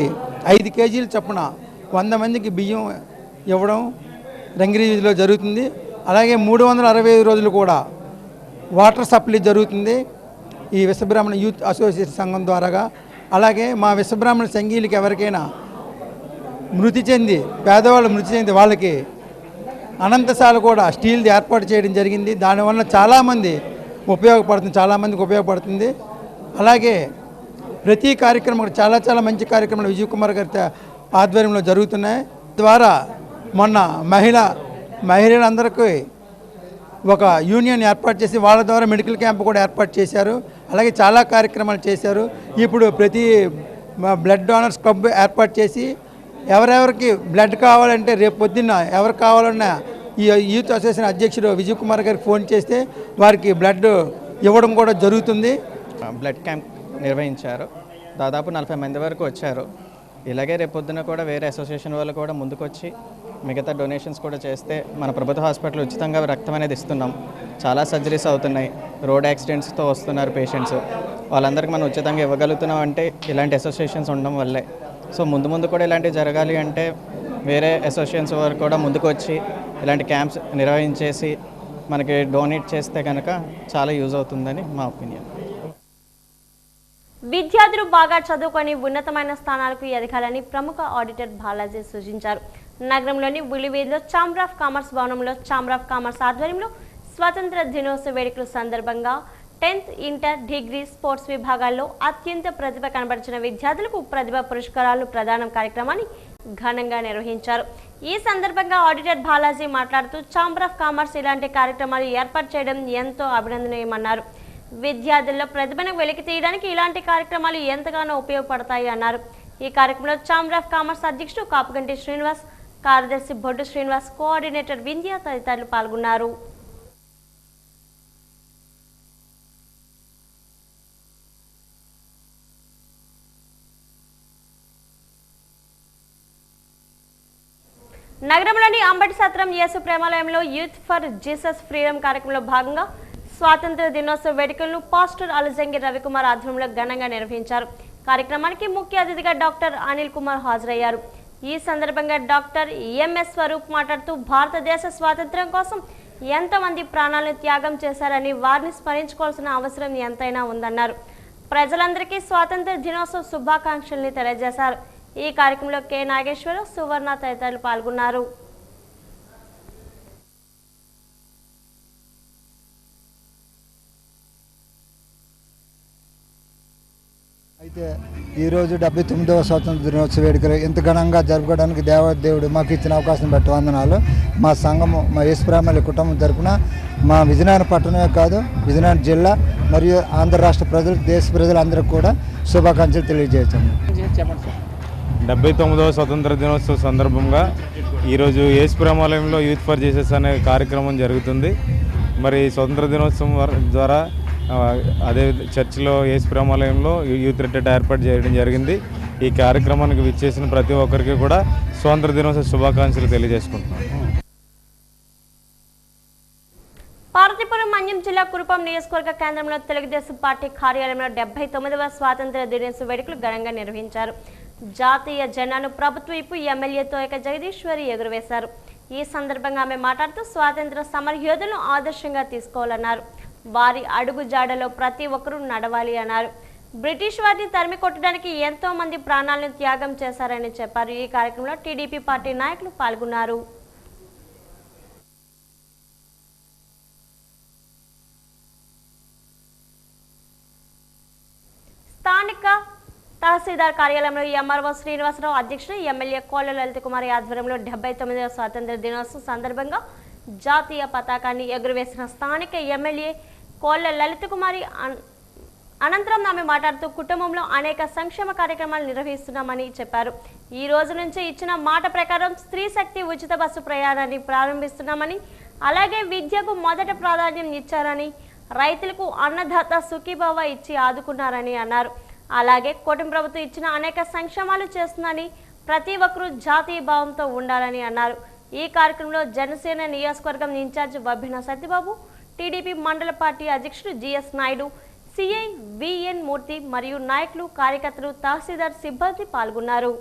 5 కేజీలు చొప్పున 100 మందికి బియ్యం ఇవ్వడం రంగిరీలో జరుగుతుంది. అలాగే 365 రోజులు కూడా వాటర్ సప్లై జరుగుతుంది ఈ విశ్వబ్రాహ్మణ యూత్ అసోసియేషన్ సంఘం ద్వారాగా. అలాగే మా విశ్వబ్రాహ్మణ సంఘీయులకి ఎవరికైనా పేదవాళ్ళు మృతి చెంది వాళ్ళకి అనంతశాల కూడా స్టీల్ది ఏర్పాటు చేయడం జరిగింది. దానివల్ల చాలామందికి ఉపయోగపడుతుంది. అలాగే ప్రతి కార్యక్రమం చాలా మంచి కార్యక్రమాలు విజయ్ కుమార్ గారి ఆధ్వర్యంలో జరుగుతున్నాయి. ద్వారా మొన్న మహిళలందరికీ ఒక యూనియన్ ఏర్పాటు చేసి వాళ్ళ ద్వారా మెడికల్ క్యాంప్ కూడా ఏర్పాటు చేశారు. అలాగే చాలా కార్యక్రమాలు చేశారు. ఇప్పుడు ప్రతి బ్లడ్ డోనర్స్ క్లబ్ ఏర్పాటు చేసి ఎవరెవరికి బ్లడ్ కావాలంటే రేపు పొద్దున్న ఎవరు కావాలన్నా ఈ యూత్ అసోసియేషన్ అధ్యక్షుడు విజయ్ కుమార్ గారికి ఫోన్ చేస్తే వారికి బ్లడ్ ఇవ్వడం కూడా జరుగుతుంది. బ్లడ్ క్యాంప్ నిర్వహించారు. దాదాపు 40 మంది వరకు వచ్చారు. ఇలాగే రేపు పొద్దున కూడా వేరే అసోసియేషన్ వాళ్ళు కూడా ముందుకొచ్చి మిగతా డొనేషన్స్ కూడా చేస్తే మన ప్రభుత్వ హాస్పిటల్ ఉచితంగా రక్తం అనేది ఇస్తున్నాం. చాలా సర్జరీస్ అవుతున్నాయి. రోడ్ యాక్సిడెంట్స్తో వస్తున్నారు పేషెంట్స్. వాళ్ళందరికీ మనం ఉచితంగా ఇవ్వగలుగుతున్నాం అంటే ఇలాంటి అసోసియేషన్స్ ఉండడం వల్లే. సో ముందు కూడా ఇలాంటివి జరగాలి అంటే వేరే అసోసియేషన్స్ వారు కూడా ముందుకు వచ్చి ఇలాంటి క్యాంప్స్ నిర్వహించేసి మనకి డొనేట్ చేస్తే కనుక చాలా యూజ్ అవుతుందని మా ఒపీనియన్. విద్యార్థులు బాగా చదువుకొని ఉన్నతమైన స్థానాలకు ఎదగాలని ప్రముఖ ఆడిటర్ బాలాజీ సూచించారు. నగరంలోని బులివీధిలో ఛాంబర్ ఆఫ్ కామర్స్ భవనంలో ఛాంబర్ ఆఫ్ కామర్స్ ఆధ్వర్యంలో స్వాతంత్ర దినోత్సవ వేడుకల సందర్భంగా 10th, ఇంటర్, డిగ్రీ, స్పోర్ట్స్ విభాగాల్లో అత్యంత ప్రతిభ కనబరిచిన విద్యార్థులకు ప్రతిభ పురస్కారాలు ప్రదానం కార్యక్రమాన్ని ఘనంగా నిర్వహించారు. ఈ సందర్భంగా ఆడిటర్ బాలాజీ మాట్లాడుతూ ఛాంబర్ ఆఫ్ కామర్స్ ఇలాంటి కార్యక్రమాలు ఏర్పాటు చేయడం ఎంతో అభినందనీయమన్నారు. విద్యార్థుల్లో ప్రతిభను వెలికి తీయడానికి ఇలాంటి కార్యక్రమాలు ఎంతగానో ఉపయోగపడతాయి అన్నారు. ఈ కార్యక్రమంలో ఛాంబర్ ఆఫ్ కామర్స్ అధ్యక్షుడు కాపుగంటి శ్రీనివాస్, కార్యదర్శి బొడ్డు శ్రీనివాస్, కోఆర్డినేటర్ వింధ్య తదితరులు పాల్గొన్నారు. నగరంలోని అంబటి సత్రం యేసు ప్రేమాలయంలో యూత్ ఫర్ జీసస్ ఫ్రీడమ్ కార్యక్రమంలో భాగంగా స్వాతంత్ర దినోత్సవ వేడుకలను పాస్టర్ అలజంగి రవికుమార్ ఆధ్వర్యంలో ఘనంగా నిర్వహించారు. కార్యక్రమానికి ముఖ్య అతిథిగా డాక్టర్ అనిల్ కుమార్ హాజరయ్యారు. ఈ సందర్భంగా డాక్టర్ ఎంఎస్ స్వరూప్ మాట్లాడుతూ భారతదేశ స్వాతంత్ర్యం కోసం ఎంతమంది ప్రాణాలను త్యాగం చేశారని వారిని స్మరించుకోవాల్సిన అవసరం ఎంతైనా ఉందన్నారు. ప్రజలందరికీ స్వాతంత్ర దినోత్సవ శుభాకాంక్షల్ని తెలియజేశారు. ఈ కార్యక్రమంలో కె నాగేశ్వరరావు, సువర్ణ తదితరులు పాల్గొన్నారు. అయితే ఈరోజు 79వ స్వాతంత్ర దినోత్సవ వేడుకలు ఇంత ఘనంగా జరుపుకోవడానికి దేవదేవుడు మాకు ఇచ్చిన అవకాశం బట్టి వందనాలు. మా సంఘము, మా యేసు బ్రాహ్మణుల కుటుంబం తరపున మా విజయనగరం పట్టణమే కాదు, విజయనగరం జిల్లా మరియు ఆంధ్ర రాష్ట్ర ప్రజలు, దేశ ప్రజలందరికీ కూడా శుభాకాంక్షలు తెలియజేస్తాము. 79వ స్వతంత్ర దినోత్సవ సందర్భంగా ఈరోజు యేసు ప్రేమాలయంలో యూత్ ఫర్ జీసస్ అనే కార్యక్రమం జరుగుతుంది. మరి స్వతంత్ర దినోత్సవం ద్వారా అదే చర్చిలో యేసు ప్రేమాలయంలో యూత్ రిట్రీట్ ఏర్పాటు చేయడం జరిగింది. ఈ కార్యక్రమానికి విచ్చేసిన ప్రతి ఒక్కరికి కూడా స్వాతంత్ర దినోత్సవ శుభాకాంక్షలు తెలియజేసుకుంటున్నాం. పార్వతీపురం మన్యం మన్యం జిల్లా కురుపాం నియోజకవర్గ కేంద్రంలో తెలుగుదేశం పార్టీ కార్యాలయంలో 79వ స్వాతంత్ర దినోత్సవ వేడుకలు ఘనంగా నిర్వహించారు. జాతీయ జెండాను ప్రభుత్వ వైపు ఎమ్మెల్యే తోయక జగదీశ్వరి ఎగురవేశారు. ఈ సందర్భంగా ఆమె మాట్లాడుతూ స్వాతంత్ర సమర యోధులను ఆదర్శంగా తీసుకోవాలన్నారు. వారి అడుగు జాడలో ప్రతి ఒక్కరూ నడవాలి అన్నారు. బ్రిటిష్ వారిని తరిమి కొట్టడానికి ఎంతో మంది ప్రాణాలను త్యాగం చేశారని చెప్పారు. ఈ కార్యక్రమంలో టీడీపీ పార్టీ నాయకులు పాల్గొన్నారు. స్థానిక తహసీల్దార్ కార్యాలయంలో ఎంఆర్ఓ శ్రీనివాసరావు అధ్యక్షుడు ఎమ్మెల్యే కోళ్ల లలిత కుమారి ఆధ్వర్యంలో 79వ స్వాతంత్ర దినోత్సవం సందర్భంగా జాతీయ పతాకాన్ని ఎగురవేసిన స్థానిక ఎమ్మెల్యే కోళ్ల లలిత కుమారి అనంతరం ఆమె మాట్లాడుతూ కుటుంబంలో అనేక సంక్షేమ కార్యక్రమాలు నిర్వహిస్తున్నామని చెప్పారు. ఈ రోజు నుంచి ఇచ్చిన మాట ప్రకారం స్త్రీ శక్తి ఉచిత బస్సు ప్రయాణాన్ని ప్రారంభిస్తున్నామని, అలాగే విద్యకు మొదట ప్రాధాన్యం ఇచ్చారని, రైతులకు అన్నదాత సుఖీభావ ఇచ్చి ఆదుకున్నారని అన్నారు. అలాగే కూటమి ప్రభుత్వం ఇచ్చిన అనేక సంక్షేమాలు చేస్తుందని, ప్రతి ఒక్కరూ జాతీయ భావంతో ఉండాలని అన్నారు. ఈ కార్యక్రమంలో జనసేన నియోజకవర్గం ఇన్ఛార్జ్ బబ్బిన సత్యబాబు, టీడీపీ మండల పార్టీ అధ్యక్షుడు జిఎస్ నాయుడు, సిఐ విఎన్ మూర్తి మరియు నాయకులు, కార్యకర్తలు, తహసీల్దార్ సిబ్బంది పాల్గొన్నారు.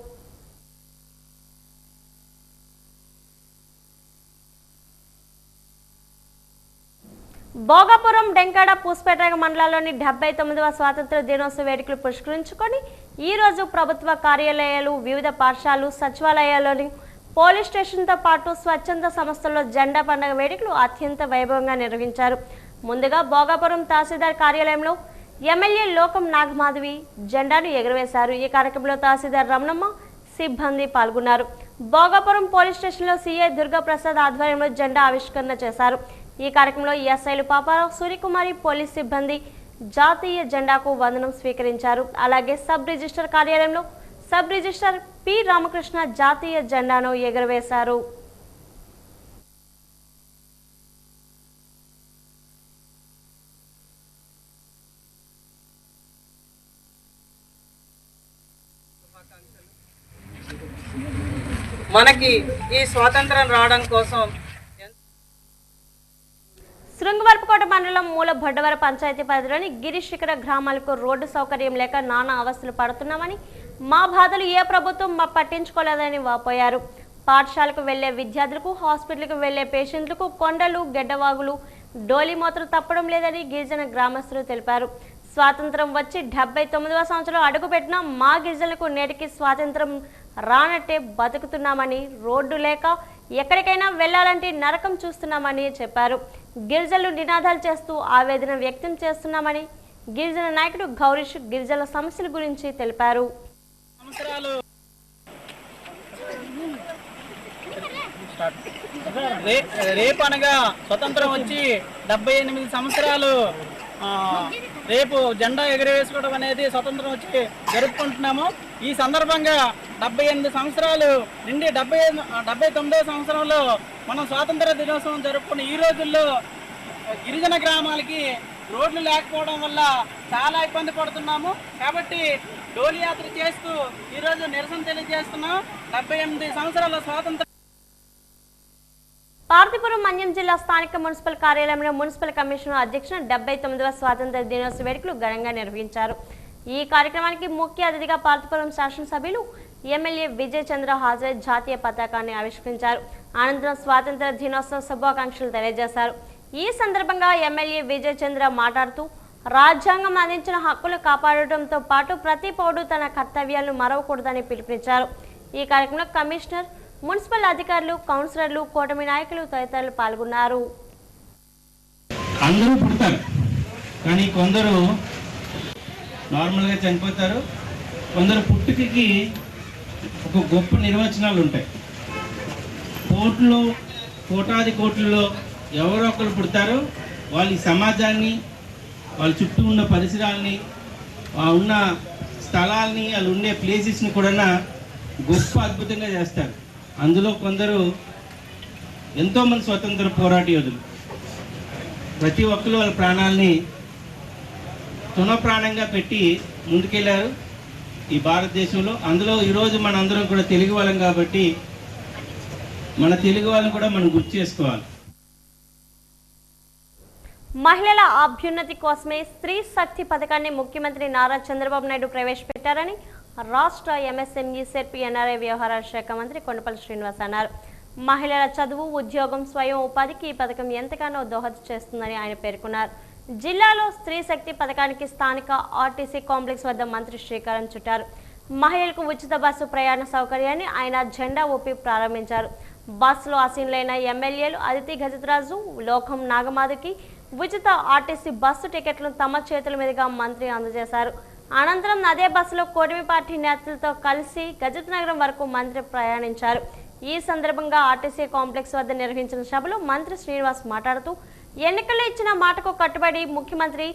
భోగాపురం, డెంకాడ, పూసపేట మండలాల్లోని 79వ స్వాతంత్ర దినోత్సవ వేడుకలు పురస్కరించుకొని ఈ రోజు ప్రభుత్వ కార్యాలయాలు, వివిధ పాఠశాలలు, సచివాలయాల్లోని పోలీస్ స్టేషన్తో పాటు స్వచ్ఛంద సంస్థల్లో జెండా పండుగ వేడుకలు అత్యంత వైభవంగా నిర్వహించారు. ముందుగా భోగాపురం తహసీల్దార్ కార్యాలయంలో ఎమ్మెల్యే లోకం నాగమాధవి జెండాను ఎగురవేశారు. ఈ కార్యక్రమంలో తహసీల్దార్ రమణమ్మ, సిబ్బంది పాల్గొన్నారు. భోగాపురం పోలీస్ స్టేషన్లో సిఐ దుర్గాప్రసాద్ ఆధ్వర్యంలో జెండా ఆవిష్కరణ చేశారు. ఈ కార్యక్రమంలో ఎస్ఐలు పాపారావు, సూర్యకుమారి, పోలీస్ సిబ్బంది జాతీయ జెండాకు వందనం స్వీకరించారు. అలాగే సబ్ రిజిస్టర్ కార్యాలయంలో సబ్ రిజిస్టర్ పి రామకృష్ణ జాతీయ జెండాను ఎగురవేశారు. మనకి ఈ స్వాతంత్రం రావడం కోసం శృంగవరపుకోట మండలం మూల బొడ్డవర పంచాయతీ పరిధిలోని గిరిశిఖర గ్రామాలకు రోడ్డు సౌకర్యం లేక నానా అవస్థలు పడుతున్నామని, మా బాధలు ఏ ప్రభుత్వం పట్టించుకోలేదని వాపోయారు. పాఠశాలకు వెళ్లే విద్యార్థులకు, హాస్పిటల్కు వెళ్లే పేషెంట్లకు కొండలు, గెడ్డవాగులు, డోలిమోతలు తప్పడం లేదని గిరిజన గ్రామస్తులు తెలిపారు. స్వాతంత్రం వచ్చి 79వ సంవత్సరం అడుగుపెట్టిన మా గిరిజనులకు నేటికి స్వాతంత్రం రానట్టే బతుకుతున్నామని, రోడ్డు లేక ఎక్కడికైనా వెళ్లాలంటే నరకం చూస్తున్నామని చెప్పారు. గిరిజనులు నినాదాలు చేస్తూ ఆవేదన వ్యక్తం చేస్తున్నామని గిరిజన నాయకుడు గౌరీష్ గిరిజనుల సమస్యల గురించి తెలిపారు. రేపు అనగా స్వతంత్రం వచ్చి 78 సంవత్సరాలు రేపు జెండా ఎగరవేసుకోవడం అనేది స్వతంత్రం వచ్చి జరుపుకుంటున్నాము. ఈ సందర్భంగా 78 సంవత్సరాలు నుండి 79వ సంవత్సరంలో మనం స్వాతంత్ర దినోత్సవం జరుపుకున్న ఈ రోజుల్లో గిరిజన గ్రామాలకి రోడ్లు లేకపోవడం వల్ల చాలా ఇబ్బంది పడుతున్నాము. కాబట్టి డోలి యాత్ర చేస్తూ ఈరోజు నిరసన తెలియజేస్తున్నాం. 78 సంవత్సరాల స్వాతంత్ర పార్తీపురం మన్యం జిల్లా స్థానిక మున్సిపల్ కార్యాలయంలో మున్సిపల్ కమిషనర్ అధ్యక్షున 79వ స్వాతంత్ర దినోత్సవ వేడుకలు ఘనంగా నిర్వహించారు. ఈ కార్యక్రమానికి ముఖ్య అతిథిగా పార్తీపురం శాసనసభ్యులు ఎమ్మెల్యే విజయ్ చంద్ర హాజరై జాతీయ పతాకాన్ని ఆవిష్కరించారు. అనంతరం స్వాతంత్ర దినోత్సవ శుభాకాంక్షలు తెలియజేశారు. ఈ సందర్భంగా ఎమ్మెల్యే విజయ్ చంద్ర మాట్లాడుతూ రాజ్యాంగం అందించిన హక్కులు కాపాడటంతో పాటు ప్రతి పౌరుడు తన కర్తవ్యాలను మరవకూడదని పిలుపునిచ్చారు. ఈ కార్యక్రమంలో కమిషనర్, మున్సిపల్ అధికారులు, కౌన్సిలర్లు, కూటమి నాయకులు తదితరులు పాల్గొన్నారు. అందరూ పుడతారు, కానీ కొందరు నార్మల్గా చనిపోతారు. కొందరు పుట్టుకకి ఒక గొప్ప నిర్వచనాలు ఉంటాయి. కోటాది కోట్లలో ఎవరో ఒకరు పుడతారు. వాళ్ళ సమాజాన్ని, వాళ్ళ చుట్టూ ఉన్న పరిసరాలని, ఉన్న స్థలాల్ని, వాళ్ళు ఉండే ప్లేసెస్ని కూడా గొప్ప అద్భుతంగా చేస్తారు. అందులో కొందరు ఎంతోమంది స్వతంత్ర పోరాట యోధులు ప్రతి ఒక్కరు వాళ్ళ ప్రాణాలని తునప్రాణంగా పెట్టి ముందుకెళ్లారు ఈ భారతదేశంలో. అందులో ఈరోజు మనందరం కూడా తెలుగు వాళ్ళం కాబట్టి మన తెలుగు వాళ్ళని కూడా మనం గుర్తు చేసుకోవాలి. మహిళల అభ్యున్నతి కోసమే స్త్రీ శక్తి పథకాన్ని ముఖ్యమంత్రి నారా చంద్రబాబు నాయుడు ప్రవేశపెట్టారని రాష్ట్ర ఎంఎస్ఎంఈ సెర్పీ ఎన్ఆర్ఐ వ్యవహారాల శాఖ మంత్రి కొండపల్లి శ్రీనివాస్ అన్నారు. మహిళల చదువు, ఉద్యోగం, స్వయం ఉపాధికి ఈ పథకం ఎంతగానో దోహదం చేస్తుందని ఆయన పేర్కొన్నారు. జిల్లాలో స్త్రీ శక్తి పథకానికి స్థానిక ఆర్టీసీ కాంప్లెక్స్ వద్ద మంత్రి శ్రీకారం చుట్టారు. మహిళలకు ఉచిత బస్సు ప్రయాణ సౌకర్యాన్ని ఆయన జెండా ఊపి ప్రారంభించారు. బస్సులో ఆసీనులైన ఎమ్మెల్యేలు అదితి గజరాజు, లోకం నాగమాధుకి ఉచిత ఆర్టీసీ బస్సు టికెట్లను తమ చేతుల మీదుగా మంత్రి అందజేశారు. అనంతరం అదే బస్సులో కూటమి పార్టీ నేతలతో కలిసి గజత్ నగరం వరకు మంత్రి ప్రయాణించారు. ఈ సందర్భంగా ఆర్టీసీ కాంప్లెక్స్ వద్ద నిర్వహించిన సభలో మంత్రి శ్రీనివాస్ మాట్లాడుతూ ఎన్నికల్లో ఇచ్చిన మాటకు కట్టుబడి ముఖ్యమంత్రి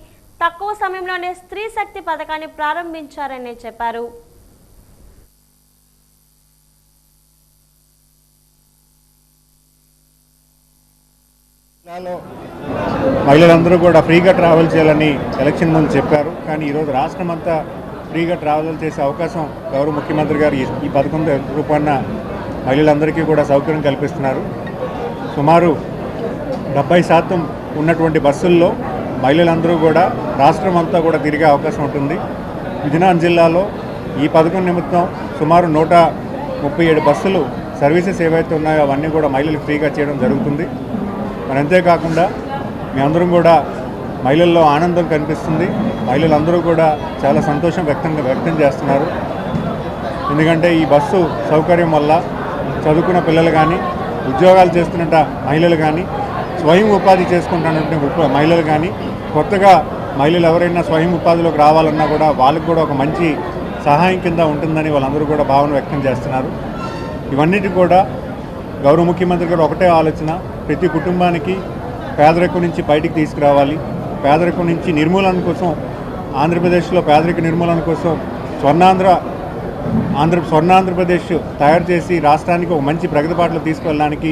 తక్కువ సమయంలోనే స్త్రీ శక్తి పథకాన్ని ప్రారంభించారని చెప్పారు. మహిళలందరూ కూడా ఫ్రీగా ట్రావెల్ చేయాలని ఎలక్షన్ ముందు చెప్పారు. కానీ ఈరోజు రాష్ట్రం అంతా ఫ్రీగా ట్రావెల్ చేసే అవకాశం గౌరవ ముఖ్యమంత్రి గారు ఈ పథకం రూపాన మహిళలందరికీ కూడా సౌకర్యం కల్పిస్తున్నారు. సుమారు 70% ఉన్నటువంటి బస్సుల్లో మహిళలందరూ కూడా రాష్ట్రం అంతా కూడా తిరిగే అవకాశం ఉంటుంది. విజయనగరం జిల్లాలో ఈ పథకం నిమిత్తం సుమారు 137 బస్సులు సర్వీసెస్ ఏవైతే ఉన్నాయో అవన్నీ కూడా మహిళలకు ఫ్రీగా చేయడం జరుగుతుంది. మరి అంతేకాకుండా మీ అందరం కూడా మహిళల్లో ఆనందం కనిపిస్తుంది. మహిళలందరూ కూడా చాలా సంతోషం వ్యక్తం చేస్తున్నారు. ఎందుకంటే ఈ బస్సు సౌకర్యం వల్ల చదువుకున్న పిల్లలు కానీ, ఉద్యోగాలు చేస్తున్న మహిళలు కానీ, స్వయం ఉపాధి చేసుకుంటున్నటువంటి మహిళలు కానీ, కొత్తగా మహిళలు ఎవరైనా స్వయం ఉపాధిలోకి రావాలన్నా కూడా వాళ్ళకి కూడా ఒక మంచి సహాయం కింద ఉంటుందని వాళ్ళందరూ కూడా భావన వ్యక్తం చేస్తున్నారు. ఇవన్నిటి కూడా గౌరవ ముఖ్యమంత్రి గారు ఒకటే ఆలోచన, ప్రతి కుటుంబానికి పేదరికం నుంచి బయటికి తీసుకురావాలి, పేదరికం నుంచి నిర్మూలన కోసం, ఆంధ్రప్రదేశ్లో పేదరిక నిర్మూలన కోసం స్వర్ణాంధ్రప్రదేశ్ తయారు చేసి రాష్ట్రానికి ఒక మంచి ప్రగతి బాటలో తీసుకెళ్ళడానికి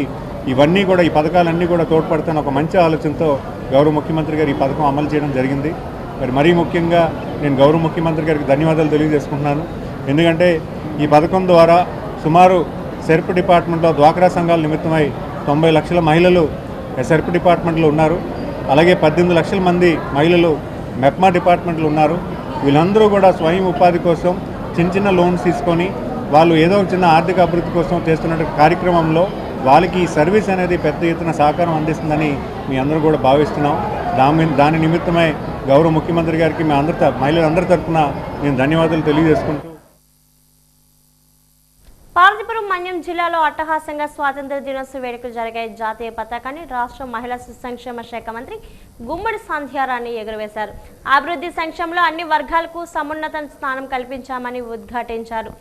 ఇవన్నీ కూడా, ఈ పథకాలన్నీ కూడా తోడ్పడతాను ఒక మంచి ఆలోచనతో గౌరవ ముఖ్యమంత్రి గారు ఈ పథకం అమలు చేయడం జరిగింది. మరీ ముఖ్యంగా నేను గౌరవ ముఖ్యమంత్రి గారికి ధన్యవాదాలు తెలియజేసుకుంటున్నాను. ఎందుకంటే ఈ పథకం ద్వారా సుమారు సెర్ప్ డిపార్ట్మెంట్లో డ్వాక్రా సంఘాల నిమిత్తమై 90 లక్షల మహిళలు సెర్ప్ డిపార్ట్మెంట్లో ఉన్నారు. అలాగే 18 లక్షల మంది మహిళలు మెప్మా డిపార్ట్మెంట్లో ఉన్నారు. వీళ్ళందరూ కూడా స్వయం ఉపాధి కోసం చిన్న లోన్స్ తీసుకొని వాళ్ళు ఏదో ఒక చిన్న ఆర్థిక అభివృద్ధి కోసం చేస్తున్న కార్యక్రమంలో వాళ్ళకి ఈ సర్వీస్ అనేది పెద్ద ఎత్తున సహకారం అందిస్తుందని మీ అందరూ కూడా భావిస్తున్నాం. దాని నిమిత్తమై గౌరవ ముఖ్యమంత్రి గారికి మహిళలందరి తరఫున నేను ధన్యవాదాలు తెలియజేసుకుంటూ, పార్వతీపురం మన్యం జిల్లాలో అట్టహాసంగా స్వాతంత్ర దినోత్సవ వేడుకలు జరిగాయి. జాతీయ పతాకాన్ని రాష్ట్ర మహిళా సంక్షేమ శాఖ మంత్రి గుమ్మడి సంధ్యారాణి ఎగురవేశారు. అభివృద్ధి సంక్షేమంలో అన్ని వర్గాలకు సమున్నత స్థానం కల్పించామని ఉద్ఘాటించారు.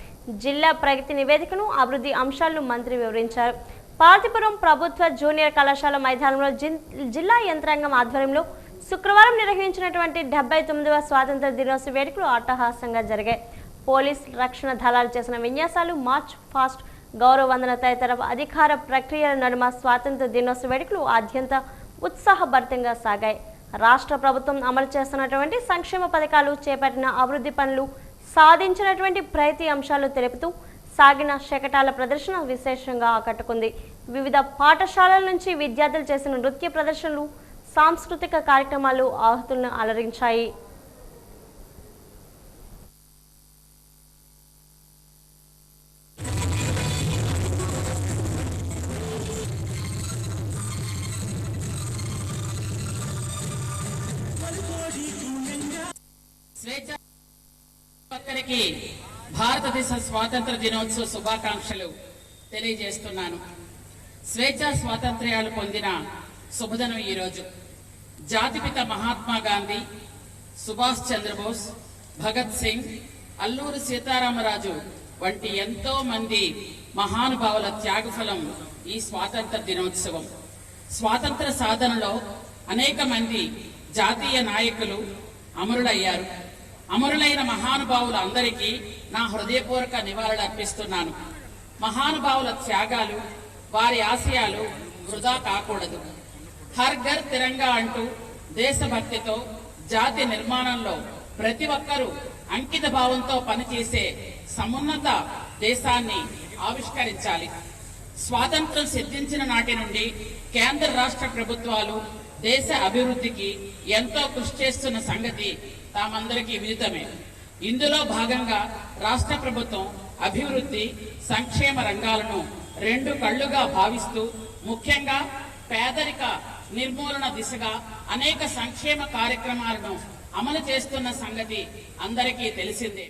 జిల్లా ప్రగతి నివేదికను, అభివృద్ధి అంశాలను మంత్రి వివరించారు. పార్వతీపురం ప్రభుత్వ జూనియర్ కళాశాల మైదానంలో జిల్లా యంత్రాంగం ఆధ్వర్యంలో శుక్రవారం నిర్వహించినటువంటి 79వ స్వాతంత్ర దినోత్సవ వేడుకలు అట్టహాసంగా జరిగాయి. పోలీస్, రక్షణ దళాలు చేసిన విన్యాసాలు, మార్చ్ ఫాస్ట్, గౌరవ వందన తదితర అధికార ప్రక్రియల నడుమ స్వాతంత్ర దినోత్సవ వేడుకలు అత్యంత ఉత్సాహభరితంగా సాగాయి. రాష్ట్ర ప్రభుత్వం అమలు చేస్తున్నటువంటి సంక్షేమ పథకాలు, చేపట్టిన అభివృద్ధి పనులు, సాధించినటువంటి ప్రతి అంశాలు తెలుపుతూ సాగిన శకటాల ప్రదర్శన విశేషంగా ఆకట్టుకుంది. వివిధ పాఠశాలల నుంచి విద్యార్థులు చేసిన నృత్య ప్రదర్శనలు, సాంస్కృతిక కార్యక్రమాలు ఆహుతులను అలరించాయి. ఒక్కరికి భారతదేశ స్వాతంత్ర దినోత్సవ శుభాకాంక్షలు తెలియజేస్తున్నాను. స్వేచ్ఛ స్వాతంత్ర్యాలు పొందిన శుభదినం ఈరోజు. జాతిపిత మహాత్మా గాంధీ, సుభాష్ చంద్రబోస్, భగత్ సింగ్, అల్లూరి సీతారామరాజు వంటి ఎంతో మంది మహానుభావుల త్యాగఫలం ఈ స్వాతంత్ర దినోత్సవం. స్వాతంత్ర సాధనలో అనేక మంది జాతీయ నాయకులు అమరులయ్యారు. అమరులైన మహానుభావుల అందరికీ నా హృదయపూర్వక నివాళులు అర్పిస్తున్నాను. మహానుభావుల త్యాగాలు, వారి ఆశయాలు వృధా కాకూడదు. హర్ ఘర్ తిరంగా అంటూ దేశభక్తితో జాతి నిర్మాణంలో ప్రతి ఒక్కరూ అంకిత భావంతో పనిచేసే సమున్నత దేశాన్ని ఆవిష్కరించాలి. స్వాతంత్రం సిద్ధించిన నాటి నుండి కేంద్ర రాష్ట్ర ప్రభుత్వాలు దేశ అభివృద్ధికి ఎంతో కృషి చేస్తున్న సంగతి తామందరికీ విదితమే. ఇందులో భాగంగా రాష్ట్ర ప్రభుత్వం అభివృద్ధి సంక్షేమ రంగాలను రెండు కళ్ళుగా భావిస్తూ ముఖ్యంగా పేదరిక నిర్మూలన దిశగా అనేక సంక్షేమ కార్యక్రమాలను అమలు చేస్తున్న సంగతి అందరికీ తెలిసిందే.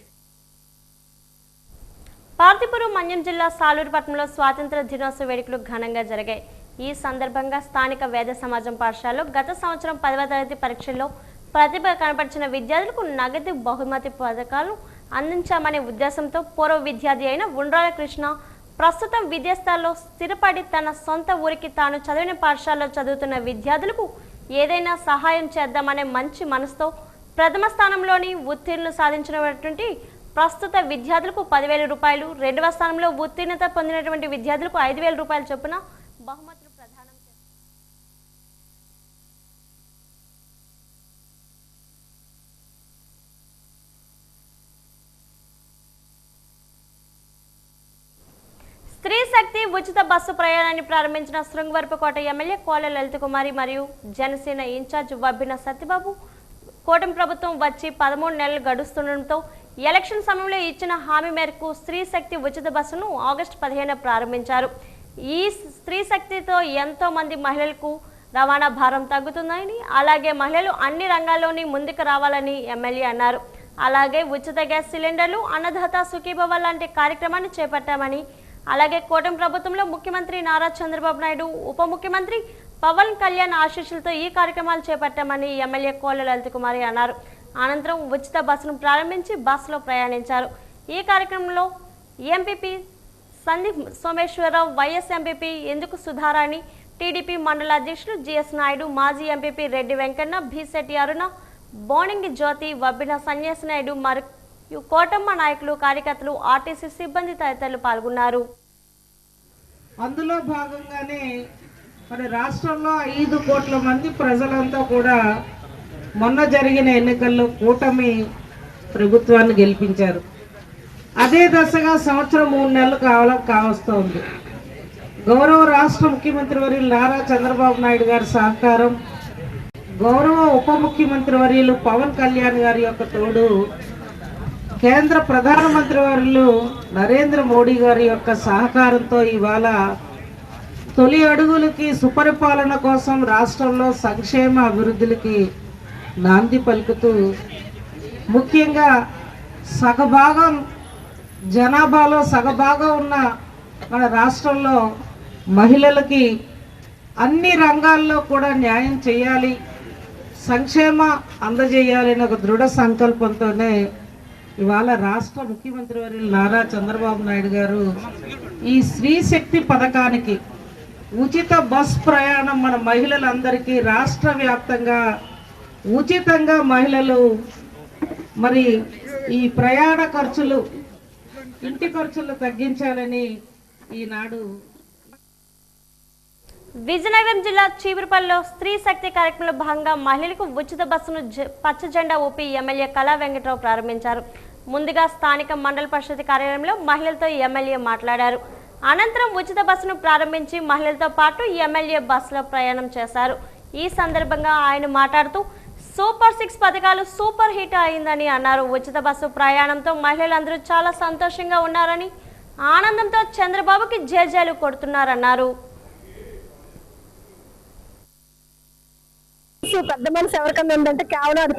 పార్తీపురం మన్యం జిల్లా సాలూరుపట్నంలో స్వాతంత్ర దినోత్సవ వేడుకలు ఘనంగా జరిగాయి. ఈ సందర్భంగా స్థానిక వేద సమాజం పాఠశాలలో గత సంవత్సరం 10వ తరగతి పరీక్షల్లో ప్రతిభ కనపరిచిన విద్యార్థులకు నగదు బహుమతి పథకాలు అందించామనే ఉద్దేశంతో పూర్వ విద్యార్థి అయిన ఉండ్రాల కృష్ణ ప్రస్తుతం విదేశాల్లో స్థిరపడి తన సొంత ఊరికి తాను చదివిన పాఠశాలలో చదువుతున్న విద్యార్థులకు ఏదైనా సహాయం చేద్దామనే మంచి మనసుతో ప్రథమ స్థానంలోని ఉత్తీర్ణులు సాధించినటువంటి ప్రస్తుత విద్యార్థులకు 10,000 రూపాయలు, రెండవ స్థానంలో ఉత్తీర్ణత పొందినటువంటి విద్యార్థులకు 5,000 రూపాయల చొప్పున బహుమతులు ప్రదానం చేశారు. స్త్రీ శక్తి ఉచిత బస్సు ప్రయాణాన్ని ప్రారంభించిన శృంగవరపుకోట ఎమ్మెల్యే కోల లలిత కుమారి మరియు జనసేన ఇన్ఛార్జ్ వబ్బిన సత్యబాబు కూటమి ప్రభుత్వం వచ్చి 13 నెలలు గడుస్తుండటంతో ఎలక్షన్ సమయంలో ఇచ్చిన హామీ మేరకు స్త్రీ శక్తి ఉచిత బస్సును ఆగస్టు 15న ప్రారంభించారు. ఈ స్త్రీ శక్తితో ఎంతో మంది మహిళలకు రవాణా భారం తగ్గుతుందని, అలాగే మహిళలు అన్ని రంగాల్లోని ముందుకు రావాలని ఎమ్మెల్యే అన్నారు. అలాగే ఉచిత గ్యాస్ సిలిండర్లు, అన్నదాత సుఖీభవ లాంటి కార్యక్రమాన్ని చేపట్టామని, అలాగే కూటమి ప్రభుత్వంలో ముఖ్యమంత్రి నారా చంద్రబాబు నాయుడు, ఉప ముఖ్యమంత్రి పవన్ కళ్యాణ్ ఆశీస్సులతో ఈ కార్యక్రమాలు చేపట్టామని ఎమ్మెల్యే కోల లలిత కుమారి అన్నారు. అనంతరం ఉచిత బస్సును ప్రారంభించి బస్సులో ప్రయాణించారు. ఈ కార్యక్రమంలో MPP Sandeep Someswararao, vice MPP ఎందుకు సుధారాణి, టీడీపీ మండల అధ్యక్షులు జిఎస్ నాయుడు, మాజీ ఎంపీపీ రెడ్డి వెంకన్న, భీశెట్టి అరుణ, బోణింగి జ్యోతి, వబ్బిన సన్యాసి నాయుడు మరియు కోటమ్మ నాయకులు, కార్యకర్తలు, ఆర్టీసీ సిబ్బంది తదితరులు పాల్గొన్నారు. అందులో భాగంగానే మన రాష్ట్రంలో 5 కోట్ల మంది ప్రజలంతా కూడా మొన్న జరిగిన ఎన్నికల్లో కూటమి ప్రభుత్వాన్ని గెలిపించారు. అదే దశగా సంవత్సరం 3 నెలలు కావస్తోంది. గౌరవ రాష్ట్ర ముఖ్యమంత్రి వర్యులు నారా చంద్రబాబు నాయుడు గారి సహకారం, గౌరవ ఉప ముఖ్యమంత్రి వర్యులు పవన్ కళ్యాణ్ గారి యొక్క తోడు, కేంద్ర ప్రధానమంత్రి వర్యులు నరేంద్ర మోడీ గారి యొక్క సహకారంతో ఇవాళ తొలి అడుగులకి సుపరిపాలన కోసం రాష్ట్రంలో సంక్షేమ అభివృద్ధులకి నాంది పలుకుతూ ముఖ్యంగా సగభాగం జనాభాలో సగభాగం ఉన్న మన రాష్ట్రంలో మహిళలకి అన్ని రంగాల్లో కూడా న్యాయం చేయాలి, సంక్షేమ అందజేయాలని ఒక దృఢ సంకల్పంతోనే ఇవాళ రాష్ట్ర ముఖ్యమంత్రి వర్యులు నారా చంద్రబాబు నాయుడు గారు ఈ స్త్రీ శక్తి పథకానికి ఉచిత బస్ ప్రయాణం మన మహిళలందరికీ రాష్ట్ర వ్యాప్తంగా ఉచితంగా మహిళలు మరి ఈ ప్రయాణ ఖర్చులు, ఇంటి ఖర్చులు తగ్గించాలని ఈనాడు విజయనగరం జిల్లా చీపురుపల్లిలో స్త్రీ శక్తి కార్యక్రమంలో భాగంగా మహిళలకు ఉచిత బస్సును పచ్చ జెండా ఊపి ఎమ్మెల్యే కళా వెంకట్రావు ప్రారంభించారు. ముందుగా స్థానిక మండల పరిషత్ కార్యాలయంలో మహిళలతో ఎమ్మెల్యే మాట్లాడారు. అనంతరం ఉచిత బస్సును ప్రారంభించి మహిళలతో పాటు ఎమ్మెల్యే బస్సులో ప్రయాణం చేశారు. ఈ సందర్భంగా ఆయన మాట్లాడుతూ సూపర్ 6 పథకాలు సూపర్ హిట్ అయిందని అన్నారు. ఉచిత బస్సు ప్రయాణంతో మహిళలందరూ చాలా సంతోషంగా ఉన్నారని, ఆనందంతో చంద్రబాబుకి జేజేలు కొడుతున్నారన్నారు. పెద్ద మనసు ఎవరికన్నా ఉందంటే కేవలం అది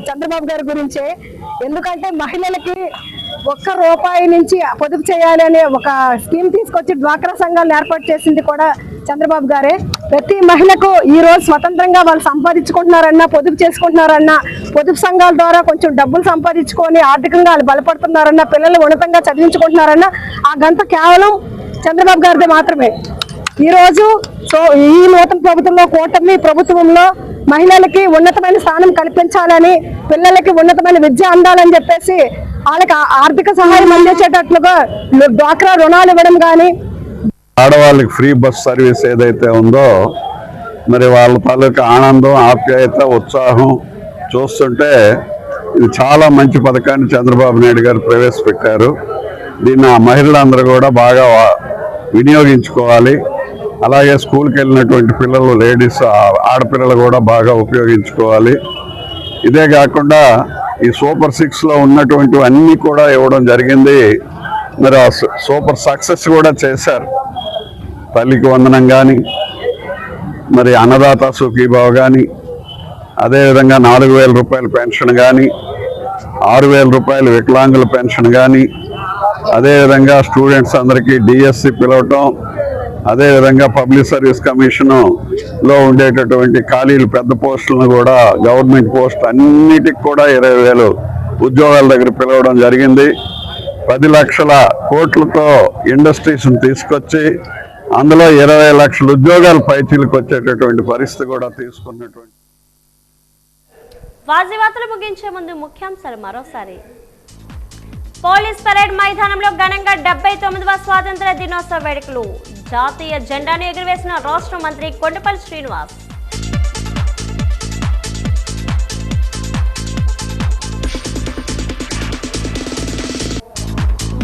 చంద్రబాబు గారి గురించే. ఎందుకంటే మహిళలకి ₹1 నుంచి పొదుపు చేయాలి అనే ఒక స్కీమ్ తీసుకొచ్చి డ్వాక్రా సంఘాలను ఏర్పాటు చేసింది కూడా చంద్రబాబు గారే. ప్రతి మహిళకు ఈ రోజు స్వతంత్రంగా వాళ్ళు సంపాదించుకుంటున్నారన్నా, పొదుపు చేసుకుంటున్నారన్నా, పొదుపు సంఘాల ద్వారా కొంచెం డబ్బులు సంపాదించుకొని ఆర్థికంగా వాళ్ళు బలపడుతున్నారన్నా, పిల్లలు ఉన్నతంగా చదివించుకుంటున్నారన్నా ఆ గంట కేవలం చంద్రబాబు గారిదే మాత్రమే. ఈరోజు ఈ నూతన ప్రభుత్వంలో, కూటమి ప్రభుత్వంలో మహిళలకి ఉన్నతమైన స్థానం కల్పించాలని, పిల్లలకి ఉన్నతమైన విద్య అందాలని చెప్పేసి వాళ్ళకి ఆర్థిక సహాయం అందించేటట్లుగా డ్వాక్రా రుణాలు ఇవ్వడం కానీ, ఆడవాళ్ళకి ఫ్రీ బస్ సర్వీస్ ఏదైతే ఉందో మరి వాళ్ళ తాలూకా ఆనందం, ఆప్యాయత, ఉత్సాహం చూస్తుంటే ఇది చాలా మంచి పథకాన్ని చంద్రబాబు నాయుడు గారు ప్రవేశపెట్టారు. దీన్ని ఆ మహిళలందరూ కూడా బాగా వినియోగించుకోవాలి. అలాగే స్కూల్కి వెళ్ళినటువంటి పిల్లలు, లేడీస్, ఆడపిల్లలు కూడా బాగా ఉపయోగించుకోవాలి. ఇదే కాకుండా ఈ సూపర్ 6లో ఉన్నటువంటి అన్నీ కూడా ఇవ్వడం జరిగింది. మరి ఆ సూపర్ సక్సెస్ కూడా చేశారు. తల్లికి వందనం కానీ, మరి అన్నదాత సుఖీభావ కానీ, అదేవిధంగా 4,000 రూపాయల పెన్షన్ కానీ, 6,000 రూపాయల వికలాంగుల పెన్షన్ కానీ, అదేవిధంగా స్టూడెంట్స్ అందరికీ డిఎస్సి పిలవటం, అదేవిధంగా పబ్లిక్ సర్వీస్ కమిషన్లో ఉండేటటువంటి ఖాళీలు, పెద్ద పోస్టులను కూడా, గవర్నమెంట్ పోస్ట్ అన్నిటికి కూడా 20,000 ఉద్యోగాల దగ్గర పిలవడం జరిగింది. 10 లక్షల కోట్లతో ఇండస్ట్రీస్ని తీసుకొచ్చి అందులో 20 లక్షల ఉద్యోగాలు పైచీలకు వచ్చేటటువంటి పరిస్థితి కూడా తీసుకున్నటువంటి. వాజీవార్తలు ముగించే ముందు ముఖ్యాంశాలు మరోసారి. పోలీస్ పరేడ్ మైదానంలో ఘనంగా 79వ స్వాతంత్ర దినోత్సవ వేడుకలు. జాతీయ జెండాను ఎగురవేసిన రాష్ట్ర మంత్రి కొండపల్లి శ్రీనివాస్.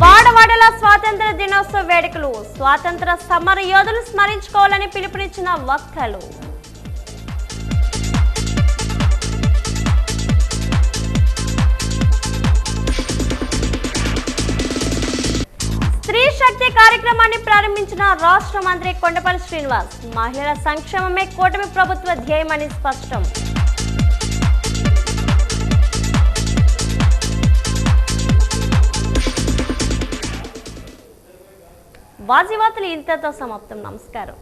వాడవాడల స్వాతంత్ర దినోత్సవ వేడుకలు. స్వాతంత్ర సమర యోధులు స్మరించుకోవాలని పిలుపునిచ్చిన వక్తలు. స్త్రీ శక్తి కార్యక్రమాన్ని ప్రారంభించిన రాష్ట్ర మంత్రి కొండపల్లి శ్రీనివాస్. మహిళల సంక్షేమమే కూటమి ప్రభుత్వ ధ్యేయమని స్పష్టం. వాజీవార్తలు ఇంతతో సమాప్తం. నమస్కారం.